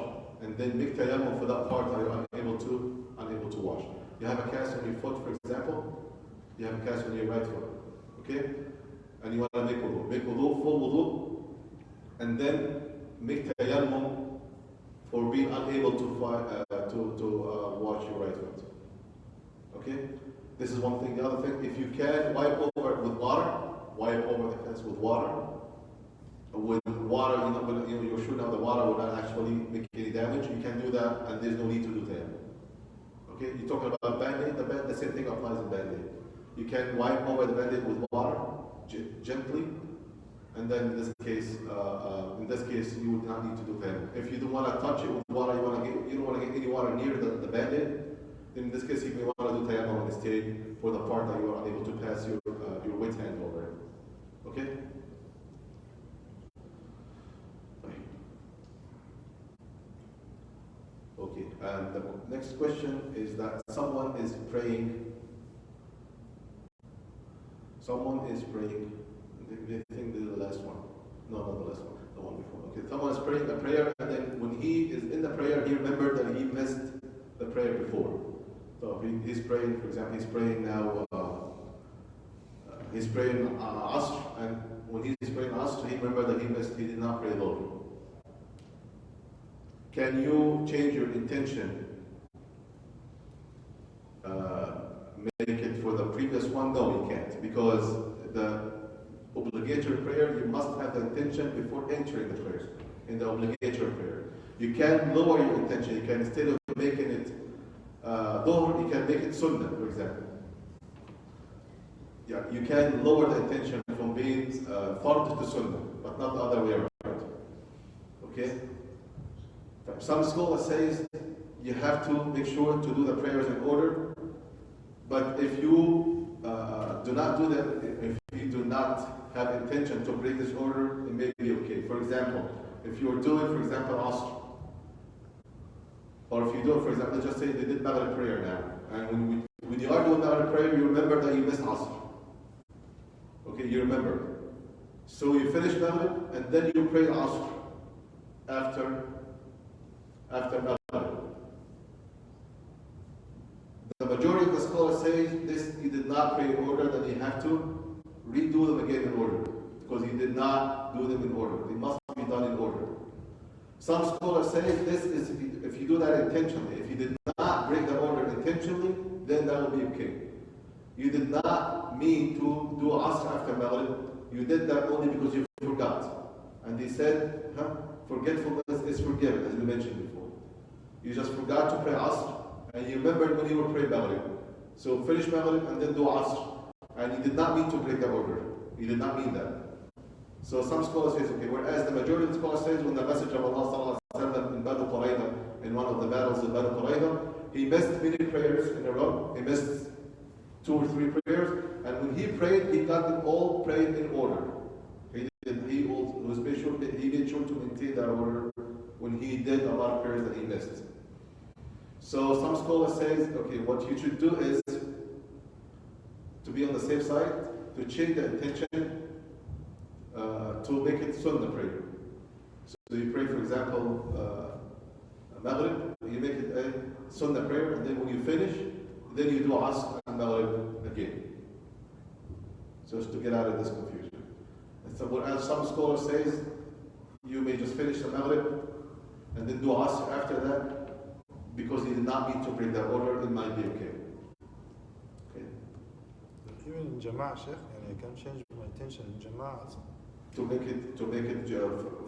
and then make tayammum for that part that you're unable to wash. You have a cast on your foot, for example. You have a cast on your right foot. Okay? And you want to make wudu, full wudu, and then make tayammum for being unable to wash your right foot. Okay? This is one thing. The other thing, if you can wipe over it with water, wipe over the cast with water. With water, you're sure now the water will not actually make any damage. You can do that, and there's no need to do tayammum. Okay, you're talking about band-aid, the same thing applies in band-aid. You can wipe over the band-aid with water, gently, and then in this case, you would not need to do that. If you don't want to touch it with water, you don't want to get any water near the band-aid, then in this case, you may want to do tayammum instead for the part that you are unable to pass your wet hand over it. Okay? Okay, and the next question is that someone is praying, I think this is the last one. No, not the last one, the one before. Okay, someone is praying a prayer, and then when he is in the prayer, he remembered that he missed the prayer before. So he's praying, for example, he's praying now, he's praying Asr, and when he's praying Asr, he remembered that he did not pray Dhuhr. Can you change your intention? Make it for the previous one? No, you can't, because the obligatory prayer, you must have the intention before entering the prayer. In the obligatory prayer, you can lower your intention. You can, instead of making it Dhuhr, you can make it Sunnah, for example. Yeah, you can lower the intention from being Fard to Sunnah, but not the other way around. Okay. Some scholars say you have to make sure to do the prayers in order, but if you do not do that, if you do not have intention to break this order, it may be okay. For example, if you are doing, for example, Asr, or if you do, for example, let's just say they did Maghrib prayer now, and when you are doing Maghrib prayer, you remember that you missed Asr. Okay, you remember. So you finish Maghrib, and then you pray Asr after Maghrib. The majority of the scholars say this, you did not pray in order, that you have to redo them again in order, because you did not do them in order. They must be done in order. Some scholars say this is, if you do that intentionally, if you did not break the order intentionally, then that will be okay. You did not mean to do Asr after Maghrib, you did that only because you forgot. And they said, forgetfulness is forgiven, as we mentioned before. You just forgot to pray Asr, and you remembered when you were praying Maghrib. So finish Maghrib and then do Asr. And you did not mean to break the order. You did not mean that. So some scholars say, okay, whereas the majority of the scholars says when the Messenger of Allah in Badr Qurayza, in one of the battles of Badr Qurayza, he missed many prayers in a row. He missed 2 or 3 prayers, and when he prayed, he got them all prayed in order. He made sure to maintain that order when he did a lot of prayers that he missed. So some scholars say, okay, what you should do is to be on the safe side, to change the intention to make it Sunnah prayer. So you pray, for example, Maghrib, you make it a Sunnah prayer, and then when you finish, then you do Asr and Maghrib again. So as to get out of this confusion. And so whereas some scholars say, you may just finish the Maghrib and then do Asr after that, because he did not mean to break that order, it might be okay. Okay. Even in Jama'ah, Sheikh, I can change my intention in Jama'ah. To make it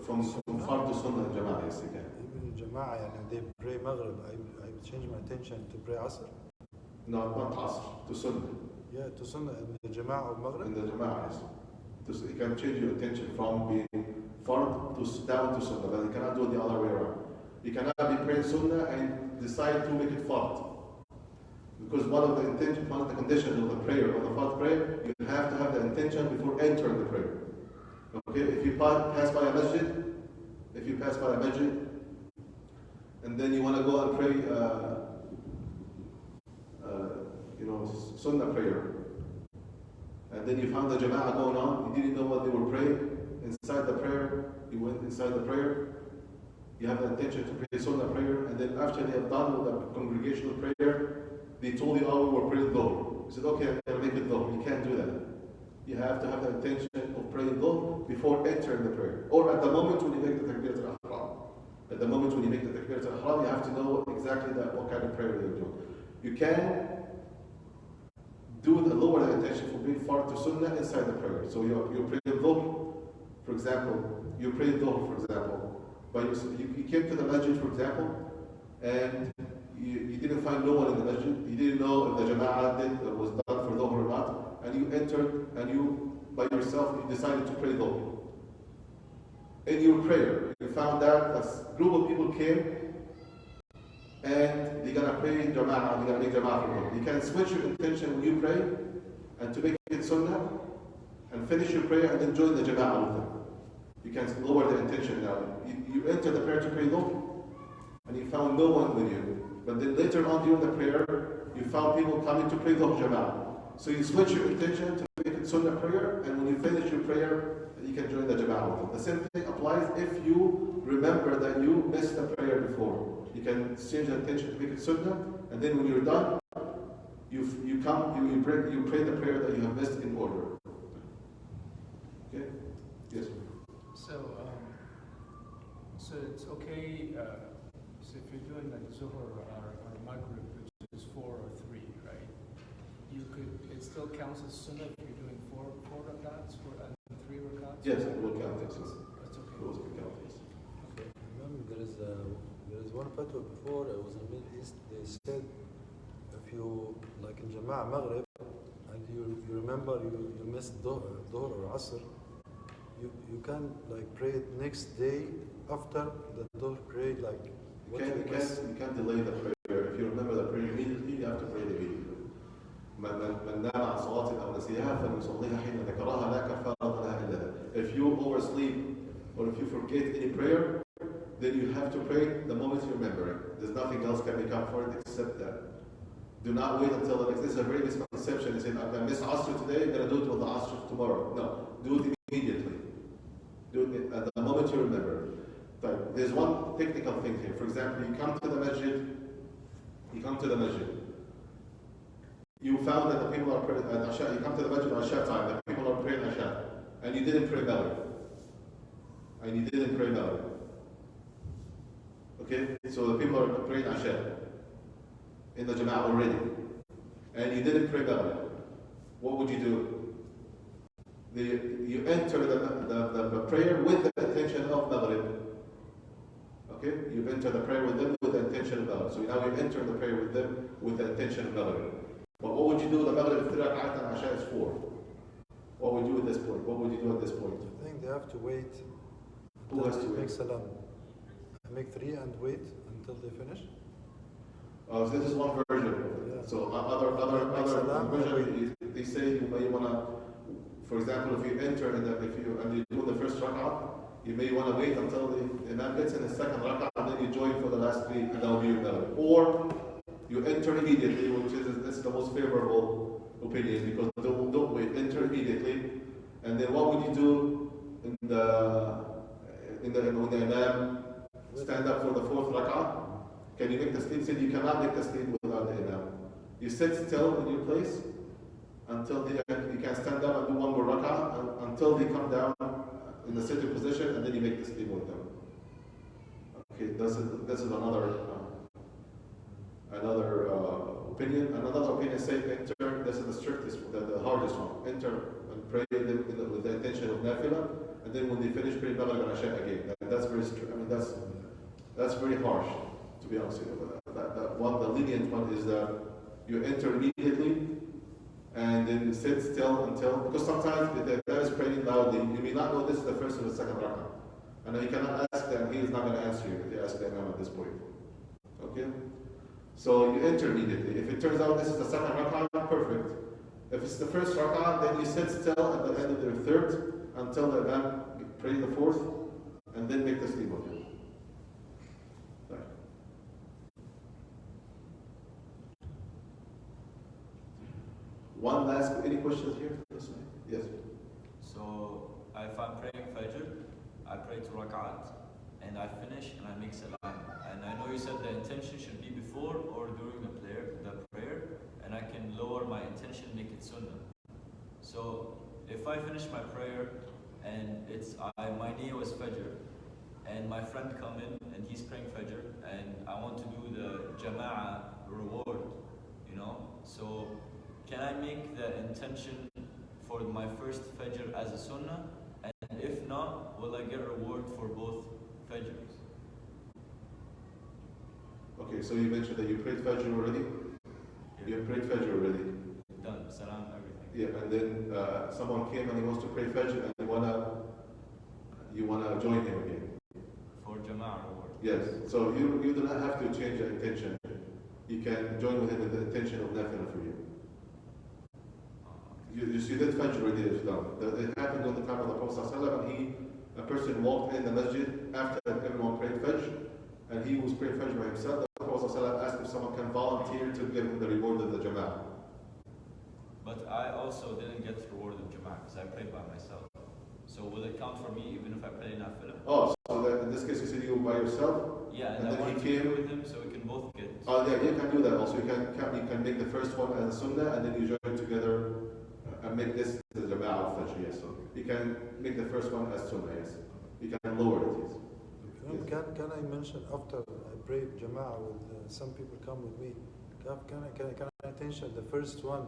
from Fard to Sunnah in Jama'ah, yes, you can. Even in Jama'ah, and they pray Maghrib, I change my intention to pray Asr. No, not Asr, to Sunnah. Yeah, to Sunnah in the Jama'ah of Maghrib. In the Jama'ah, yes. You can change your intention from being Fard to down to Sunnah, but you cannot do it the other way around. You cannot be praying Sunnah and decide to make it Fard. Because one of the conditions of the prayer, of the Fard prayer, you have to have the intention before entering the prayer. Okay, if you pass by a masjid, and then you want to go and pray, Sunnah prayer, and then you found the Jama'ah going on, you didn't know what they were praying, inside the prayer, you went inside the prayer, you have the intention to pray Sunnah prayer, and then after they have done with the congregational prayer, they told you, oh, we were praying Dhuhr. You said, okay, I'm going to make it Dhuhr. You can't do that. You have to have the intention of praying Dhuhr before entering the prayer. Or at the moment when you make the Takbirat al-Ihram. At the moment when you make the Takbirat al-Ihram, you have to know exactly what kind of prayer you're doing. You can do the lower the intention from being Fard to Sunnah inside the prayer. So you're praying Dhuhr, for example. You pray Dhuhr, for example. But you came to the masjid, for example, and you didn't find no one in the masjid, you didn't know if the jama'ah was done for Dhuhr or not, and you entered and you, by yourself, you decided to pray Dhuhr. In your prayer, you found that a group of people came and they're gonna pray jama'ah, they're gonna make jama'ah for Dhuhr. You can switch your intention when you pray and to make it sunnah and finish your prayer and then join the jama'ah with them. You can lower the intention now. You enter the prayer to pray Dhuhr and you found no one with you. But then later on during the prayer, you found people coming to pray Dhuhr jama'ah. So you switch your intention to make it sunnah prayer, and when you finish your prayer, you can join the jama'ah with them. The same thing applies if you remember that you missed the prayer before. You can change the intention to make it sunnah, and then when you're done, you pray the prayer that you have missed in order. Okay? Yes. So it's okay. So if you're doing like Zuhr or Maghrib, which is 4 or 3, right? It still counts as sunnah if you're doing four rakats and 3 rakats. Yes, it will count. Yes. That's okay. It will count. Yes. Okay. Remember, there is one fatwa before. It was in the Middle East. They said if you like in Jama'ah Maghrib and you remember you missed Dhuhr or Asr, you can like pray it next day after the Dhuhr prayer, like. You can't delay the prayer. If you remember the prayer immediately, you have to pray it immediately. من نام عن صلاة أو نسيها فليصليها حين ذكرها لا كفارة لها إلا ذلك. If you oversleep or if you forget any prayer, then you have to pray the moment you remember it. There's nothing else can make up for it except that. Do not wait until the next. This is a very misconception. You say, I'm going to miss Asr today, I'm going to do it with the Asr tomorrow. No, do it immediately. Do it at the moment you remember. But there's one technical thing here. For example, you come to the masjid, you found that the people are praying at Asha, you come to the masjid at Asha time, the people are praying Asha, and you didn't pray Maghrib. Okay? So the people are praying Asha in the Jama'ah already, and you didn't pray Maghrib. What would you do? You enter the prayer with the intention of Maghrib. Okay? You enter the prayer with them with the intention of Maghrib. So now you enter the prayer with them with the intention of Maghrib. But what would you do? The Maghrib 3 rak'at and Asha is 4. What would you do at this point? What would you do at this point? I think they have to wait. Who has to wait? Make salam. Make 3 and wait until they finish. This is one version. Yeah. So other version, they say you may wanna, for example, if you enter and you do the first rak'ah, you may want to wait until the Imam gets in the second rak'ah and then you join for the last 3 and that will be your Maghrib. Or you enter immediately, which is the most favorable opinion, because don't wait, enter immediately. And then what would you do when the Imam stand up for the 4th rak'ah? Can you make the sleep? Said you cannot make the sleep without the Imam. You sit still in your place until you can stand up and do one more rak'ah until they come down in the sitting position, and then you make the sleep with them. Okay, this is another opinion. Another opinion says enter. This is the strictest, the hardest one. Enter and pray with the intention of nafila, and then when they finish praying Maghrib and Isha again. That's very strict. I mean, that's very harsh, to be honest with you. That one, the lenient one, is that you enter immediately and then sit still until, because sometimes the guy is praying loudly, you may not know this is the first or the second rak'ah. And you cannot ask them, he is not going to answer you if you ask the Imam at this point. Okay? So you enter immediately. If it turns out this is the second rak'ah, perfect. If it's the first rak'ah, then you sit still at the end of the third until the Imam pray the 4th, and then make the sleep with you. Right. One last, any questions here? Yes. So if I'm praying Fajr, I pray 2 rak'at, and I finish and I make salam. And I know you said the intention should be before or during the prayer, and I can lower my intention, make it sunnah. So if I finish my prayer and my niyyah was Fajr, and my friend come in and he's praying Fajr, and I want to do the Jama'ah reward, so can I make the intention for my first Fajr as a sunnah? And if not, will I get reward for both Fajrs? Okay, Okay, so you mentioned that you prayed Fajr already? You have prayed Fajr already? Done. Salam, everything. Yeah, and then someone came and he wants to pray Fajr and you wanna join him again. For Jama'ah reward. Yes, so you do not have to change the intention. You can join with him with the intention of Nafila for you. You did Fajr already as well. It happened on the time of the Prophet ﷺ, and a person walked in the masjid after everyone prayed Fajr, and he was praying Fajr by himself. The Prophet ﷺ asked if someone can volunteer to give him the reward of the Jama'ah. But I also didn't get the reward of Jama'ah because I prayed by myself. So will it count for me even if I pray Nafila? Oh, so that in this case you said you were by yourself? Yeah, and I then want he to came pray with him so we can both get. Oh yeah, you can do that also. You can make the first one as a sunnah and then you join together and make this the Jama'ah Fajr, yes. So you can make the first one as sunnah, yes. You can lower it, yes. Can I mention after I prayed Jama'ah with some people come with me? Can I mention the first one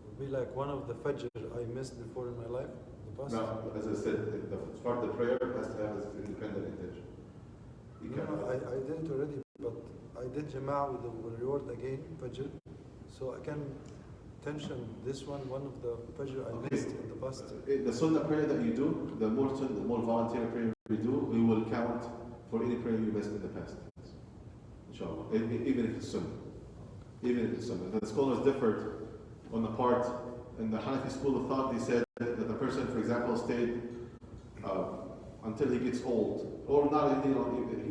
would be like one of the Fajr I missed before in my life? The past? No, as I said, the part of the prayer has to have its independent intention. I did it already, but I did Jama'ah with the reward again, Fajr. So I can mention this one of the Fajr I missed in the past. The sunnah prayer that you do, the more volunteer prayer you do, we will count for any prayer you missed in the past. Inshallah. Even if it's sunnah. Even if it's sunnah. The scholars differed on the part. In the Hanafi school of thought, they said that the person, for example, stayed until he gets old, or not,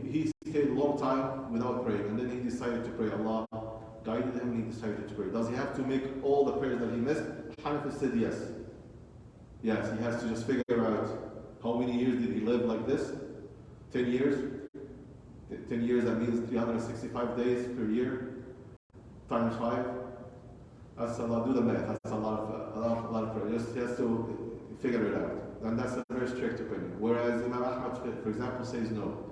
he stayed a long time without praying, and then he decided to pray. Allah guided him, and he decided to pray. Does he have to make all the prayers that he missed? Hanafi said yes. Yes, he has to just figure out how many years did he live like this. 10 years. 10 years, that means 365 days per year, times 5. That's a lot. Do the math. That's a lot of prayer. He has to figure it out. And that's a very strict opinion. Whereas Imam Ahmad, for example, says no.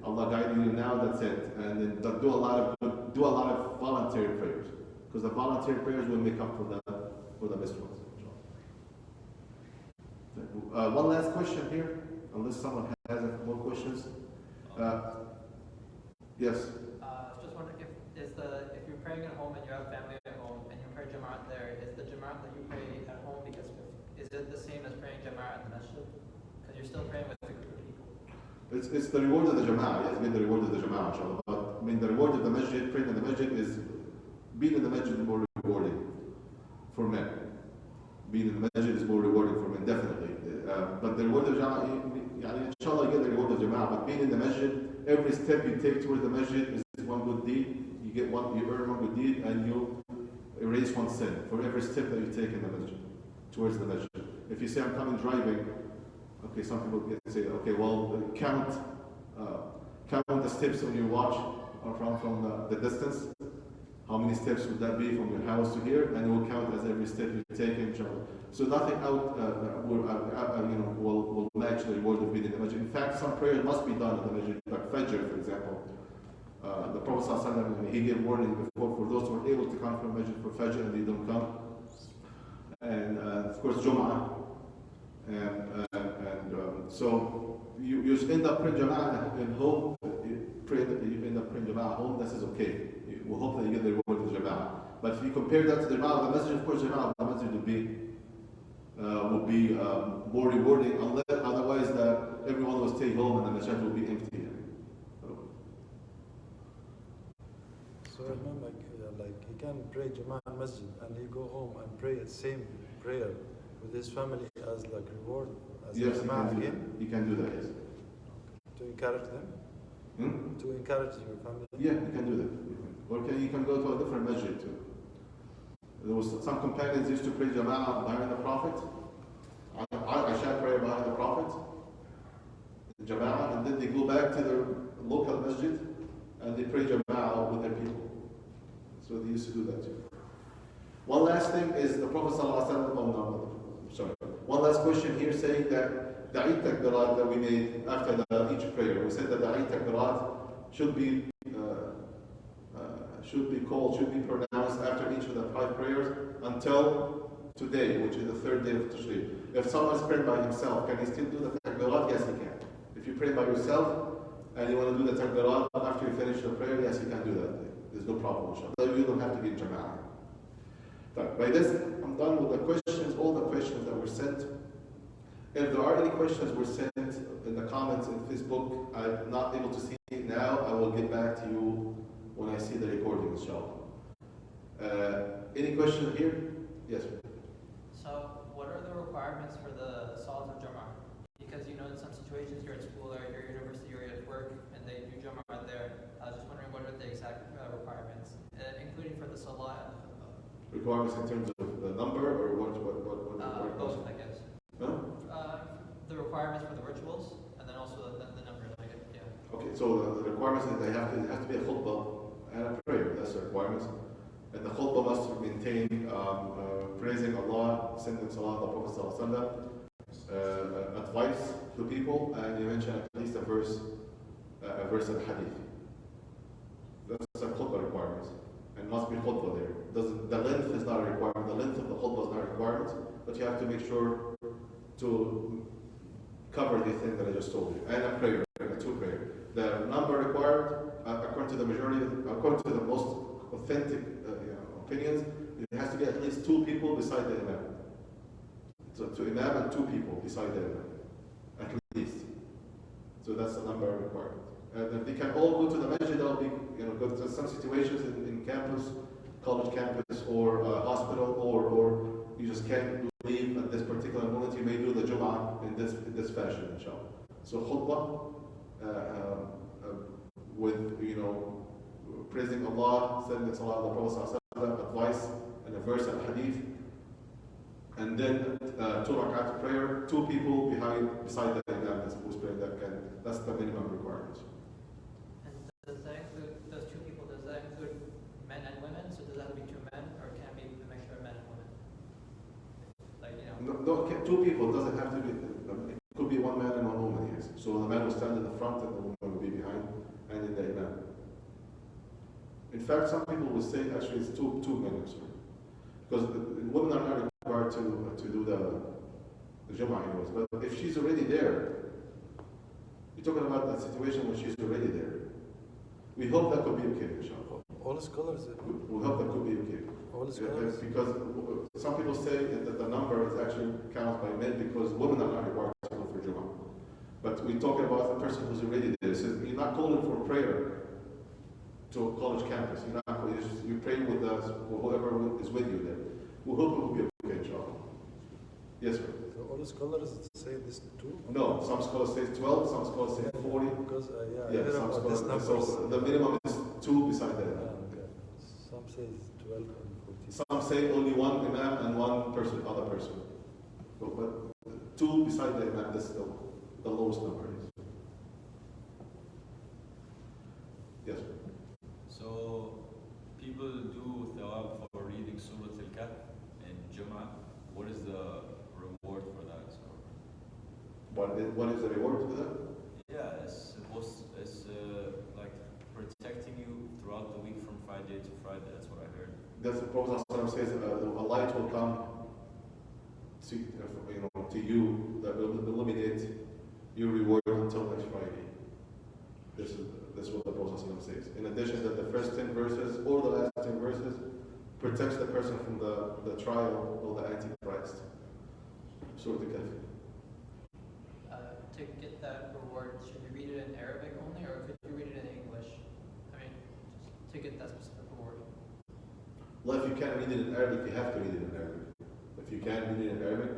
Allah guided you now, that's it. And then do a lot of voluntary prayers. Because the voluntary prayers will make up for the missed ones. One last question here, unless someone has more questions. Yes. Just wondering if you're praying at home and you have family at home and you pray Jama'at there, is the Jama'at that you pray at home is it the same as praying Jama'at at the masjid? Because you're still praying with a group of people. It's the reward of the Jama'ah. Yes, the reward of the Jama'ah, inshallah. But I mean, the reward of the masjid, praying in the masjid, is being in the masjid is more rewarding for men. Being in the masjid is more rewarding for men, definitely. But the reward of the Jama'ah, inshallah, you get the reward of the Jama'ah. But being in the masjid, every step you take towards the masjid is one good deed. You earn one good deed, and you erase one sin for every step that you take in the masjid, towards the masjid. If you say, I'm coming driving, okay, some people can say, okay, well, count the steps on your watch from the distance. How many steps would that be from your house to here? And it will count as every step you take, inshallah. So nothing will match the reward of being in the masjid. In fact, some prayer must be done in the masjid, like Fajr, for example. The Prophet ﷺ, he gave warning before for those who are able to come from masjid for Fajr and they don't come. And of course, Jum'ah. So you end up praying Jama'ah in home. You end up praying Jama'ah at home. This is okay. We hope that you get the reward of Jama'ah. But if you compare that to the Jama'ah of the masjid, of course, Jama'ah of the masjid would be more rewarding. Unless otherwise, everyone will stay home and the masjid will be empty. So Imam, like he can pray Jama'ah masjid and he go home and pray the same prayer with his family as like reward as Yes, Jama'ah again. you can do that, yes. To encourage them? To encourage your family? Yeah, you can do that. Or you can go to a different masjid too. There was some companions used to pray Jama'ah behind the Prophet. Aisha prayed behind the Prophet, Jama'ah, and then they go back to their local masjid and they pray Jama'ah with their people. So they used to do that too. One last thing is the Prophet one last question here saying that the Eid Takbirat that we made after each prayer, we said that the Eid Takbirat should be pronounced after each of the 5 prayers until today, which is the 3rd day of Tashriq. If someone is praying by himself, can he still do the Takbirat? Yes, he can. If you pray by yourself, and you want to do the takbirat after you finish the prayer, yes, you can do that. There's no problem, inshallah. You don't have to be in jama'ah. By this, I'm done with the questions, all the questions that were sent. If there are any questions were sent in the comments in Facebook, I'm not able to see it now. I will get back to you when I see the recording, inshallah. Any question here? Yes. So, what are the requirements for the Salat of Jama'ah? Because in some situations you're at school or your university or you're at work and they do Jama'ah there. I was just wondering what are the exact requirements, including for the Salat. Requirements in terms of the number or what? Both, I guess. Huh? The requirements for the rituals and then also the numbers, I guess. Yeah. Okay, so the requirements is it has to be a khutbah and a prayer. That's the requirements. And the khutbah must maintain praising Allah, sending salat on the Prophet ﷺ, advice to people, and you mention at least a verse of hadith. That's a khutbah requirement. And must be khutbah there. The length is not a requirement. The length of the khutbah is not a requirement, but you have to make sure to cover the thing that I just told you. And a prayer, a two prayer. The number required, according to the majority, according to the most authentic opinions, it has to be at least two people beside the imam. So to imam and two people beside the imam, at least. So that's the number required. And they can all go to the masjid. They'll be, go to some situations in campus, college campus, or hospital, or you just can't leave at this particular moment. You may do the Jum'ah in this fashion, inshallah. So khutbah with praising Allah, sending salat on the Prophet ﷺ, advice and a verse and hadith, and then 2 rakat prayer, two people beside the imam who's praying that can. That's the minimum requirement. Does that include those two people? Does that include men and women? So does that have to be two men, or can it be a mixture of men and women? No, two people doesn't have to be. It could be one man and one woman. Yes. So the man will stand in the front and the woman will be behind, and in the imam. In fact, some people will say actually it's two men, sorry, because women are not required to do the Jum'ah anyways. But if she's already there, you're talking about that situation when she's already there. We hope that could be okay, inshallah. All scholars. We hope that could be okay. All scholars. Because some people say that the number is actually counted by men because women are not required to go for Jum'ah. But we're talking about the person who's already there. So you're not calling for prayer to a college campus. You pray with whoever is with you there. We hope it will be okay, inshallah. Yes, sir. So all scholars say this too? No, some scholars say 12, some scholars say 40. Because, Some scholars, this so the minimum is two beside the imam. Okay. Some say 12 and 14. Some say only one imam and one person, other person. But two beside the imam, this is the lowest number. Yes, sir. So, people do thawab for reading Surah Al-Kahf in Jum'ah. What is the reward for that? What is the reward for that? Yeah, it's like protecting you throughout the week from Friday to Friday. That's what I heard. That's the Prophet ﷺ says a light will come to you that will illuminate your reward until next Friday. This is what the Prophet ﷺ says. In addition, that the first 10 verses or the last 10 verses protects the person from the trial or the Antichrist. Surah Al-Kahf. To get that reward, should you read it in Arabic only, or could you read it in English? I mean, just to get that specific reward. Well, if you can't read it in Arabic, you have to read it in Arabic. If you can't read it in Arabic,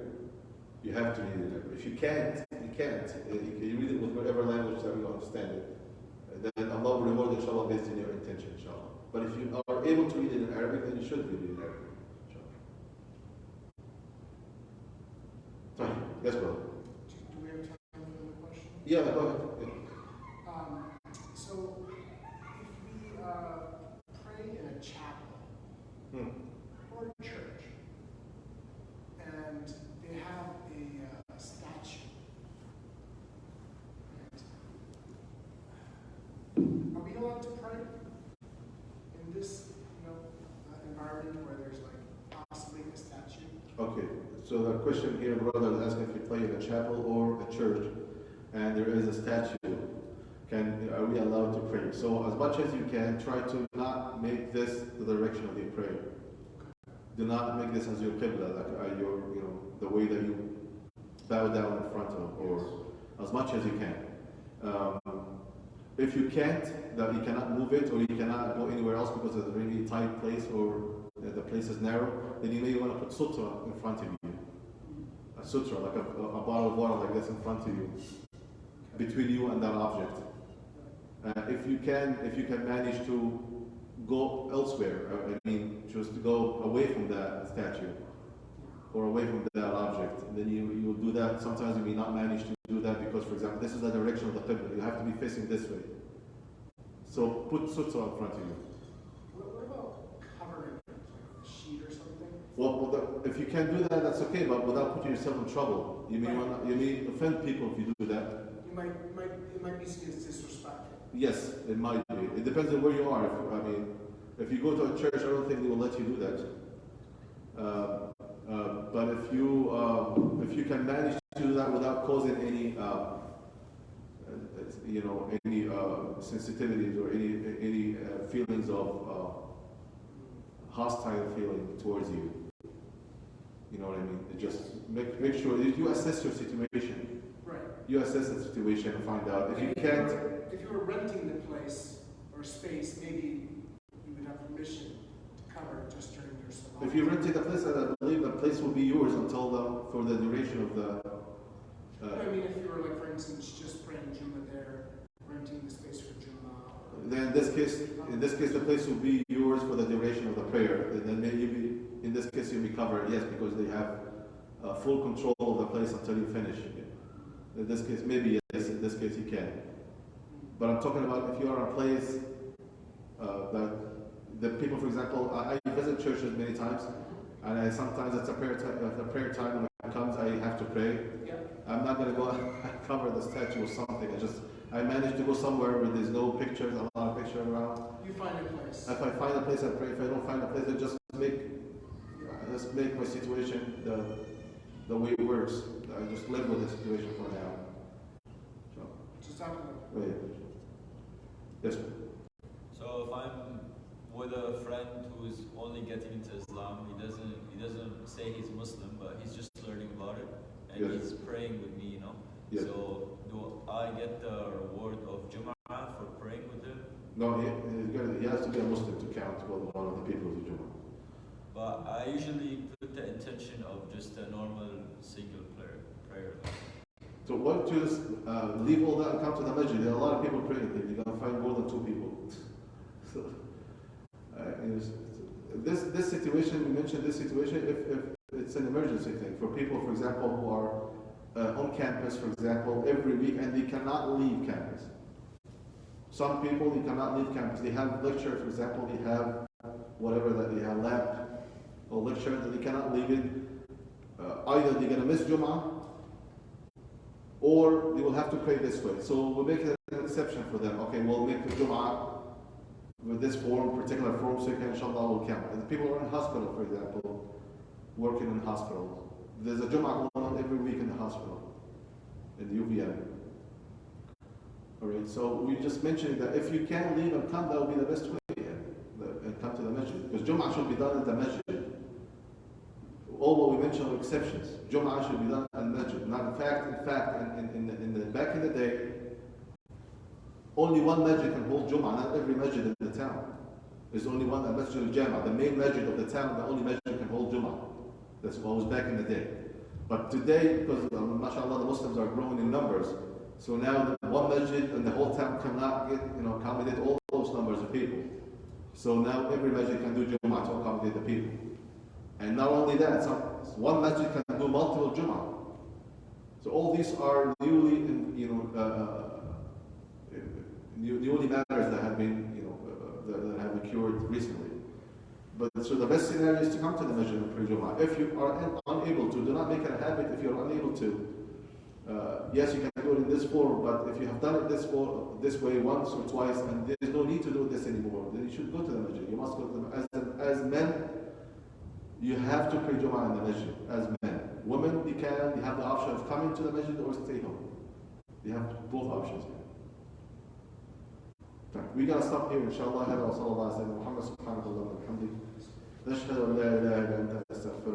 you have to read it in Arabic. If you can't, you can't. You read it with whatever language that you understand it. Then Allah will reward you, inshallah, based on your intention, inshallah. But if you are able to read it in Arabic, then you should read it in Arabic, inshallah. Yes, brother. Do we have time for another question? Yeah, go ahead. Yeah. So, if we pray in a chapel or a church, and they have a statue, right? Are we allowed to pray in this, environment where there's like possibly a statue? Okay, so the question here, brother, is asking if you play in a chapel or a church, and there is a statue. Are we allowed to pray? So as much as you can, try to not make this the direction of your prayer. Do not make this as your qibla, like the way that you bow down in front of, or as much as you can. If you can't, that you cannot move it, or you cannot go anywhere else because it's a really tight place, or the place is narrow, then you may want to put sutra in front of you. A sutra, like a bottle of water like this in front of you, between you and that object. If you can manage to go elsewhere, just to go away from that statue, or away from that object, then you will do that. Sometimes you may not manage to do that because, for example, this is the direction of the qibla. You have to be facing this way. So put sutra in front of you. What about covering it, like a sheet or something? Well, if you can do that, that's okay, but without putting yourself in trouble. You may offend people if you do that. It might be seen as disrespectful. Yes, it might be. It depends on where you are. If you go to a church, I don't think they will let you do that. But if you can manage to do that without causing any sensitivities or any feelings of hostile feeling towards you. You know what I mean? Just make sure that you assess your situation. Right. You assess the situation and find out. If you can't... If you were renting the place or space, maybe you would have permission to cover it just during your salah. If you're renting the place, I believe the place will be yours for the duration of the... if you were, like, for instance, just praying Jummah there, renting the space for Jummah. Then in this case, the place will be yours for the duration of the prayer. And then in this case, you'll be covered, yes, because they have full control of the place until you finish. In this case, maybe yes. In this case, you can. But I'm talking about if you are in a place that the people, for example, I visit churches many times, and sometimes it's a prayer time. The prayer time when it comes, I have to pray. Yeah. I'm not going to go and cover the statue or something. I manage to go somewhere where there's no pictures, a lot of pictures around. You find a place. If I find a place, I pray. If I don't find a place, I just make my situation the way it works. I just live with the situation for now. So. Just talking about. Wait. Yes. So if I'm with a friend who's only getting into Islam, he doesn't say he's Muslim, but he's just learning about it, and yes. he's praying with me, Yes. So do I get the reward of Jum'ah for praying with him? No, he has to be a Muslim to count one of the people of the Jummah. But I usually put the intention of just a normal single prayer. So what to just leave all that and come to the masjid? There are a lot of people praying there. You're going to find more than 2 people. So this situation, we mentioned this situation, if it's an emergency thing for people, for example, who are on campus, for example, every week, and they cannot leave campus. Some people, they cannot leave campus. They have lecture, for example, they have whatever that they have lab or lecture that they cannot leave it. Either they're going to miss Jum'ah, or they will have to pray this way. So we'll make an exception for them. Okay, we'll make the Jum'ah with this particular form, so you can, inshallah, will count. And the people who are in hospital, for example, working in hospitals. There's a Jum'ah going on every week in the hospital, in the UVM. Alright, so we just mentioned that if you can leave and come, that will be the best way, and come to the masjid. Because Jum'ah should be done in the masjid. All what we mentioned are exceptions. Jum'ah should be done in the masjid. Now, in fact, back in the day, only one masjid can hold Jum'ah, not every masjid in the town. There's only one, the Masjid al-Jama, the main masjid of the town, the only masjid can hold Jum'ah. That's what was back in the day. But today, because mashallah, the Muslims are growing in numbers, so now the one masjid and the whole town cannot accommodate all those numbers of people. So now every masjid can do Jum'ah to accommodate the people. And not only that, one masjid can do multiple Jum'ah. So all these are newly matters that have been, that have occurred recently. But so the best scenario is to come to the masjid and pray Jum'ah. If you are unable to, do not make it a habit. If you're unable to, yes, you can do it in this form, but if you have done it this way once or twice, and there's no need to do this anymore, then you should go to the masjid. You must go to the masjid. As men, you have to pray Jum'ah in the masjid. As men, women, you have the option of coming to the masjid or stay home. You have both options here. We gotta stop here. Inshallah. هذا وصلى الله على سيدنا محمد سبحانك اللهم وبحمدك نشهد أن لا إله إلا أنت نستغفرك